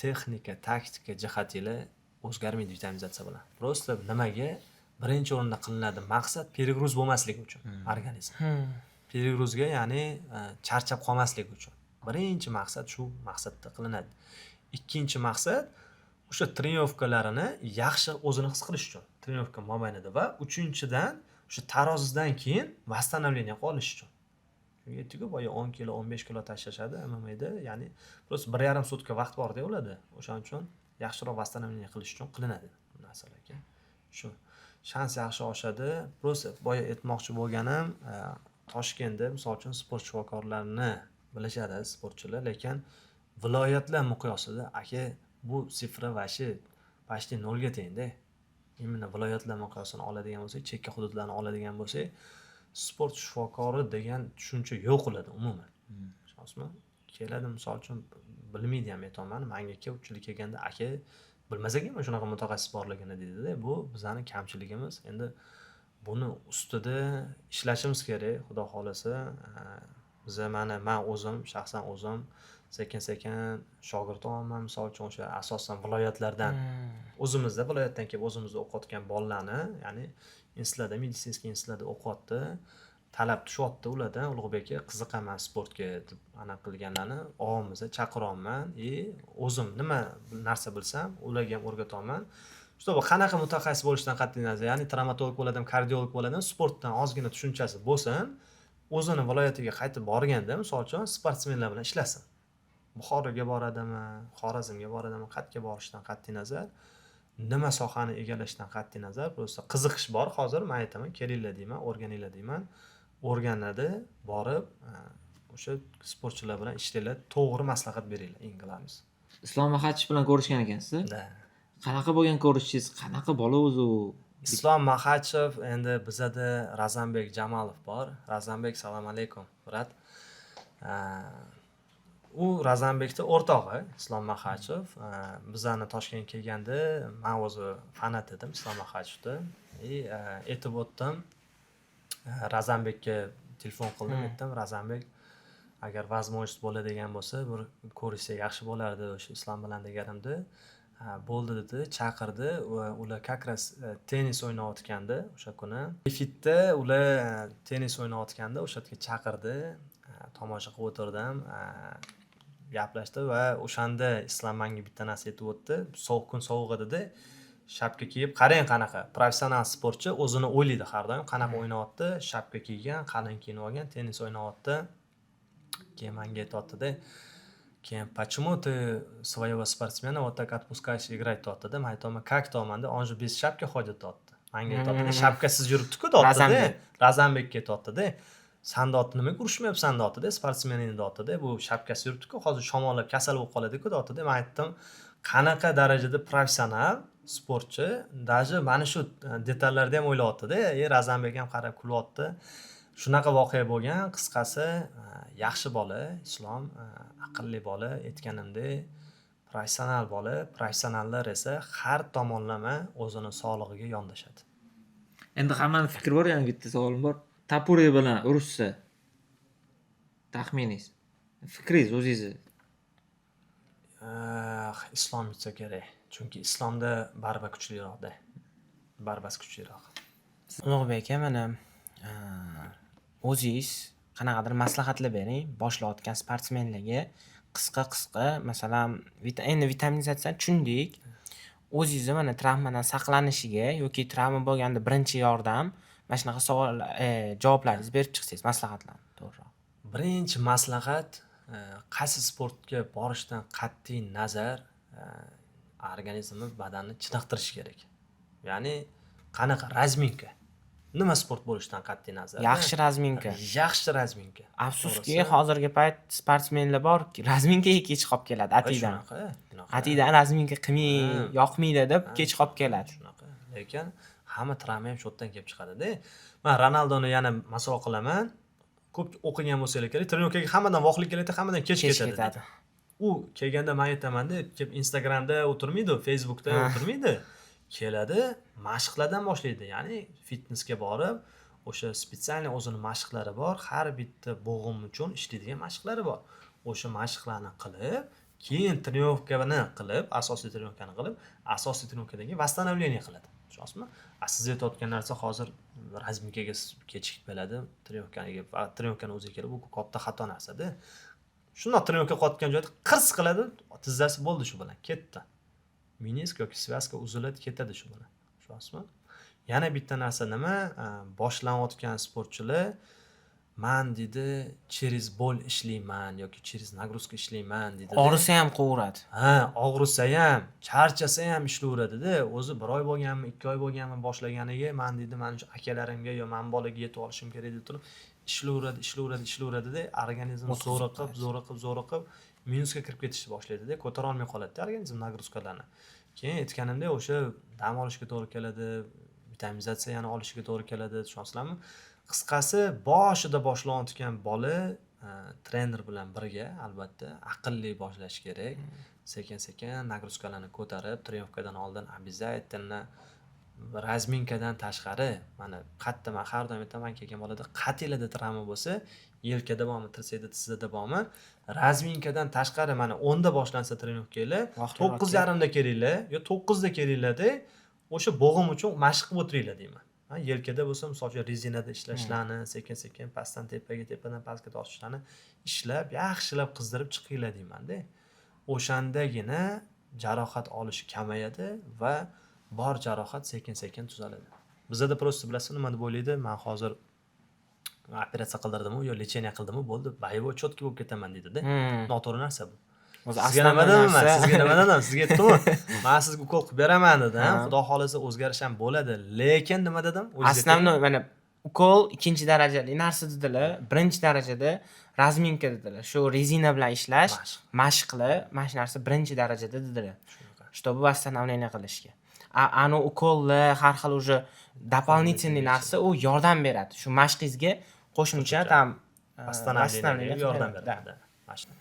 texnika, taktika jihatinglar o'zgarmaydi vitaminizatsiya bilan. Просто nimaga? Birinchi o'rinda qilinadi maqsad перегруз bo'lmasligi uchun organizm. Перегрузga, ya'ni charchab qolmasligi uchun. Birinchi maqsad shu maqsadda qilinadi. Ikkinchi maqsad o'sha trenirovkalarini yaxshi o'zini his qilish uchun. Trenirovka mobaynida va uchinchidan o'sha tarozidan keyin восстановление qilish uchun. Chunki aytdik-ku, boya 10 kilo, 15 kilo tashlashadi MMAda, ya'ni просто 1,5 sutka vaqt bor-da ularda. O'shaning uchun yaxshiroq восстановление qilish uchun qilinadi bu narsalarga. Shu shans yaxshi oshadi. Просто boya aytmoqchi bo'lganim, Toshkentda misol uchun sport shifokorlarini bilishadi sportchilar, lekin viloyatlar miqyosida aka bu sifra vashi почти 0 ga tengda. Imенно viloyatlar miqyosini oladigan bo'lsak, chekka hududlarni oladigan bo'lsak, sport shifokori degan tushuncha yo'q bo'ladi umuman. Ishonasizmi? Keladi misol uchun bilmaydi ham aytaman, menga ko'pchilik kelganda aka bilmas ekanman shunaqa mutaxassis borligini dedi-da. Bu bizning kamchiligimiz. Endi buni ustida ishlashimiz kerak, xudo xolasa. Biz men shaxsan o'zim sekin-sekin shogird olaman, misol uchun o'sha asosan viloyatlardan o'zimizda viloyatdan kelib o'zimizda o'qiyotgan bolalarni, ya'ni institutlarda, meditsinskiy institutlarda o'qiyapti, talab tushyapti ulardan, Ulug'bekka qiziqaman sportga deb aniq qilganlarni ovimizga chaqiryapman. O'zim nima narsa bilsam, ularga ham o'rgataman. Shu qanaqa mutaxassis bo'lishdan qat'iy nazar, ya'ni travmatolog bo'ladimi, kardiolog bo'ladimi, sportdan ozgina tushunchasi bo'lsin, o'zini viloyatiga qaytib borganda, misol uchun sportsmenlar bilan ishlasin. Buxoroga boradimi, Xorazmga boradimi, qayerga borishdan qat'iy nazar, nima sohani egallashdan qat'iy nazar, просто qiziqish bor. Hozir men aytaman, kelinglar deyman, o'rganinglar deyman. O'rganadi, borib o'sha sportchilar bilan ishlanglar, to'g'ri maslahat beringlar, eng qilamiz. Islom Maxachov bilan ko'rishgan ekansiz. Da. Qanaqa bo'lgan ko'rishingiz? Qanaqa bola o'zi u? Islom Maxachov, endi bizada Razanbek Jamalov bor. Razanbek, salom alaykum, brat. U Razanbekda o'rtog'i Islom Maxachov. Bizani Toshkentga kelganda men o'zi fanat edim Islom Maxachovni. Aytib o'tdim. Razanbekka telefon qildim, aytdim, Razanbek agar возможность bo'ladigan bo'lsa, bir ko'rishsa yaxshi bo'lardi o'sha Islom bilan deganimda. Bo'ldi dedi, chaqirdi va ular как раз tennis o'ynayotgandi o'sha kuni. Fitda ular tennis o'ynayotganda o'sha yerga chaqirdi. Tomosha qilib o'tirdim. Gaplashdi va o'shanda Islom menga bitta narsa aytib o'tdi. Sovuq kun sovuq edi. Shapka kiyib, qarang qanaqa professional sportchi o'zini o'ylaydi har doim, qanaqa o'ynayapti, shapka kiygan, qalin kiyinib olgan, tennis o'ynayapti. Keyin menga aytdi, keyin почему ты своего спортсмена вот так отпускаешь играть тотdi. Men aytaman, как то manda, он же без шапки ходит totdi. Menga aytdi, shapkasiz yuribdi-ku totdi. Razanbekka aytdi. San dotni nimaga urushmayapsan dotdi, sportsmenini dotdi. Bu shapkasi yuribdi-ku, hozir shamollab kasal bo'lib qoladi-ku dotdi. Men aytdim, qanaqa darajada professional sportchi, даже mana shu detallarda ham o'ylayapti-da. Razanbek ham qarab kulyapti. Shunaqa voqea bo'lgan. Qisqasi, yaxshi bola, Islom, aqlli bola, aytganimdek, professional bola. Professionallar esa har tomonlama o'zini sog'lig'iga yondashadi. Endi hammaning fikri bor, yana bitta savolim bor. Tapure bilan urushsa taxminingiz, fikringiz o'zingizni? Islom yutsa kerak. Chunki islomda baribir kuchliroqda. Barbasi kuchliroq. Ulug'bek aka, mana o'zingiz qanaqadir maslahatlar bering boshlayotgan sportsmenlarga. Qisqa, masalan, endi vitaminizatsiyani tushundik. O'zingizni mana travmadan saqlanishiga yoki travma bo'lganda birinchi yordam, mana shunaqa savol javoblaringiz berib chiqsangiz, maslahatlarni to'g'riroq. Birinchi maslahat, qaysi sportga borishdan qat'iy nazar organizmni, badanni chiniqtirish kerak. Ya'ni qanaqa razminka? Nima sport bo'lishidan qat'iy nazar? Yaxshi razminka. Yaxshi razminka. Afsuski, hozirgi payt sportsmenlar borki, razminkaga kech qolib keladi atidan. Atidan razminka qilmay, yoqmaydi deb kech qolib keladi. Shunaqa. Lekin hamma travma ham shu yerdan kelib chiqadi-da. Men Ronaldoni yana misol qilaman. Ko'p o'qigan bo'lsangiz kerak, trenovkaga hammadan vaqtli keladi, hammadan kech ketadi. U kelganda men aytaman-da, kelib Instagramda o'tirmaydi, Facebookda o'tirmaydi. Keladi, mashqlardan boshlaydi. Ya'ni fitnessga borib, o'sha spetsialniy o'zini mashqlari bor, har bitta bo'g'im uchun ishlaydigan mashqlari bor. O'sha mashqlarni qilib, keyin trenovkani qilib, asosiy trenovkani qilib, asosiy trenovkadagi восстановление qiladi. Tushunasizmi? Siz aytayotgan narsa hozir razminkaga kechikib keladi, trenovkani o'ziga kelib, bu katta xato narsa-da. Shundoq trenovka qotgan joyda qirs qiladi, tizzasi bo'ldi shu bilan, ketdi. Menisk yoki svязка uziladi, ketadi shu bilan. Tushunasizmi? Yana bitta narsa nima? Boshlanayotgan sportchilar men dedi, через боль ishlayman yoki через нагрузка ishlayman dedi. Og'risa ham qo'yuradi. Og'risa ham, charchasa ham ishlayveradi-da. O'zi 1 oy bo'lganmi, 2 oy bo'lganmi boshlaganiga men dedi, men shu akalarimga yo men bolaga yetib olishim kerak deb turib, ishlayveradi-da, organizm zo'riqib minusga kirib ketishni boshlaydi-da, ko'tara olmay qoladi-da organizm nagruzkalarni. Keyin aytganimdek, o'sha dam olishga to'g'ri keladi, vitaminizatsiyani olishga to'g'ri keladi, tushunasizlarmi? Qisqasi, boshida boshlanayotgan bola trener bilan birga albatta aqlli boshlash kerak. Sekin-sekin nagruzkalarni ko'tarib, trenovkadan oldin обязательно razminkadan tashqari, mana men har doim aytaman, kelgan bolada qatiylarda travma bo'lsa, yelkada bormi, tirsakda, tizzada bormi, razminkadan tashqari mana 10 da boshlansa trenovkalar, 9:30 da kelinglar, yo 9 da kelinglarda, o'sha bo'g'im uchun mashq qilib o'tiringlar deyman. Yelkada bo'lsa, masalan, rezinada ishlashlarni, sekin-sekin pastdan tepaga, tepadan pastga tortishlarni ishlab, yaxshilab qizdirib chiqinglar deyman-da. O'shandagina jarohat olish kamayadi va bor jarohat sekin-sekin tuzaladi. Bizda prosta bilasizmi nima deb o'ylaydi? Men hozir operatsiya qildirdim-ku yo lecheniya qildimmi, bo'ldi, boyovoy chotki bo'lib ketaman deydi-da. Noto'g'ri narsa bu. Sizga nima deyman? Sizga aytdim-ku. Men sizga ukol qilib beraman dedim. Xudo xolasa o'zgarish ham bo'ladi. Lekin nima dedim? Основной mana ukol ikkinchi darajali narsa dedilar, birinchi darajada razminka dedilar. Shu rezina bilan ishlash, mashqlar, mana shu narsa birinchi darajada dedilar. Чтобы восстановление qilishga. Ani ukollar, har xil уже дополнительный narsa u yordam beradi. Shu mashqingizga qo'shimcha tam Восстановлениеga yordam beradi.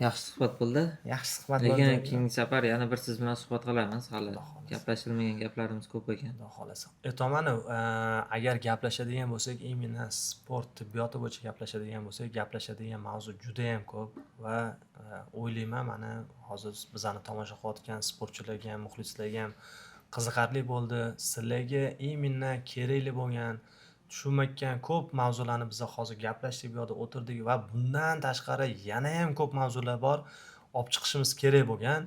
Yaxshi suhbat bo'ldi. Yaxshi suhbat Lekin bo'ldi. keyingi safar yana bir siz bilan suhbat qilamiz. Hali gaplashilmagan gaplarimiz ko'p ekan. Xudo xohlasa. Aytaman, agar gaplashadigan bo'lsak, imенно sport tibbiyoti bo'yicha gaplashadigan bo'lsak, gaplashadigan mavzu juda ham ko'p va o'ylayman, mana hozir bizani tomosha qilayotgan sportchilarga ham, muxlislarga ham qiziqarli bo'ldi. Sizlarga imенно kerakli bo'lgan, tushunmayotgan ko'p mavzularni biz hozir gaplashdik, bu yerda o'tirdik va bundan tashqari yana ham ko'p mavzular bor, olib chiqishimiz kerak bo'lgan.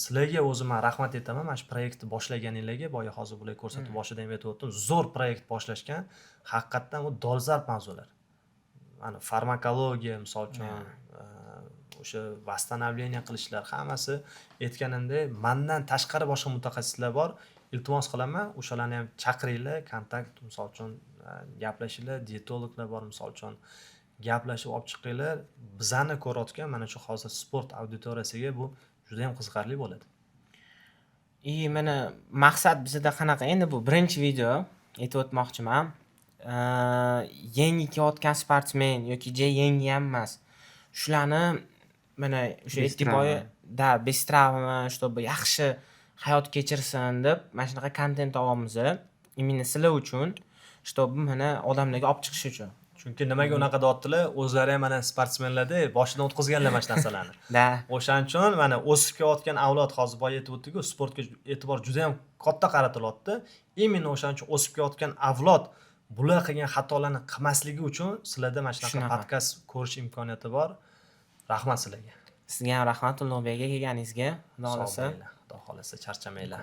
Sizlarga o'zim rahmat aytaman, mana shu proyektni boshlaganinglarga, boya hozir bular ko'rsatib boshida ham aytib o'tdim, zo'r proyekt boshlashgan. Haqiqatdan bu dolzarb mavzular. Mana farmakologiya, misol uchun, o'sha восстановление qilishlar hammasi aytganimdek, mendan tashqari boshqa mutaxassislar bor. Iltimos qilaman, o'shalarni ham chaqiringlar, kontakt, misol uchun gaplashinglar, dietologlar bor, misol uchun gaplashib olib chiqinglar. Bizani ko'rayotgan mana shu hozir sport auditoriyasiga bu juda ham qiziqarli bo'ladi. Mana maqsad bizda qanaqa? Endi bu birinchi video aytib o'tmoqchiman. Yangi kelayotgan sportsmen yoki yangi ham emas. Shularni mana o'sha e'tiboyi без travma, чтобы yaxshi hayot kechirsin deb mana shunaqa kontent olyapmiz. Именно sizlar uchun, чтобы mana odamlarga olib chiqish uchun. Chunki nimaga unaqa deyaptilar? O'zlari ham mana sportsmenlarda boshidan o'tkazganlar mana shu narsalarni. Da. O'shaning uchun mana o'sib kelayotgan avlod, hozir boya aytib o'tdik-ku, sportga e'tibor juda ham katta qaratilyapti. Imенно o'shaning uchun o'sib kelayotgan avlod bular qilgan xatolarni qilmasligi uchun sizlarda mana shunaqa podkast ko'rish imkoniyati bor. Rahmat sizlarga. Sizga ham rahmat Ulug'bek aka kelganingizga. Xudo xolasa. Xudo xolasa charchamanglar.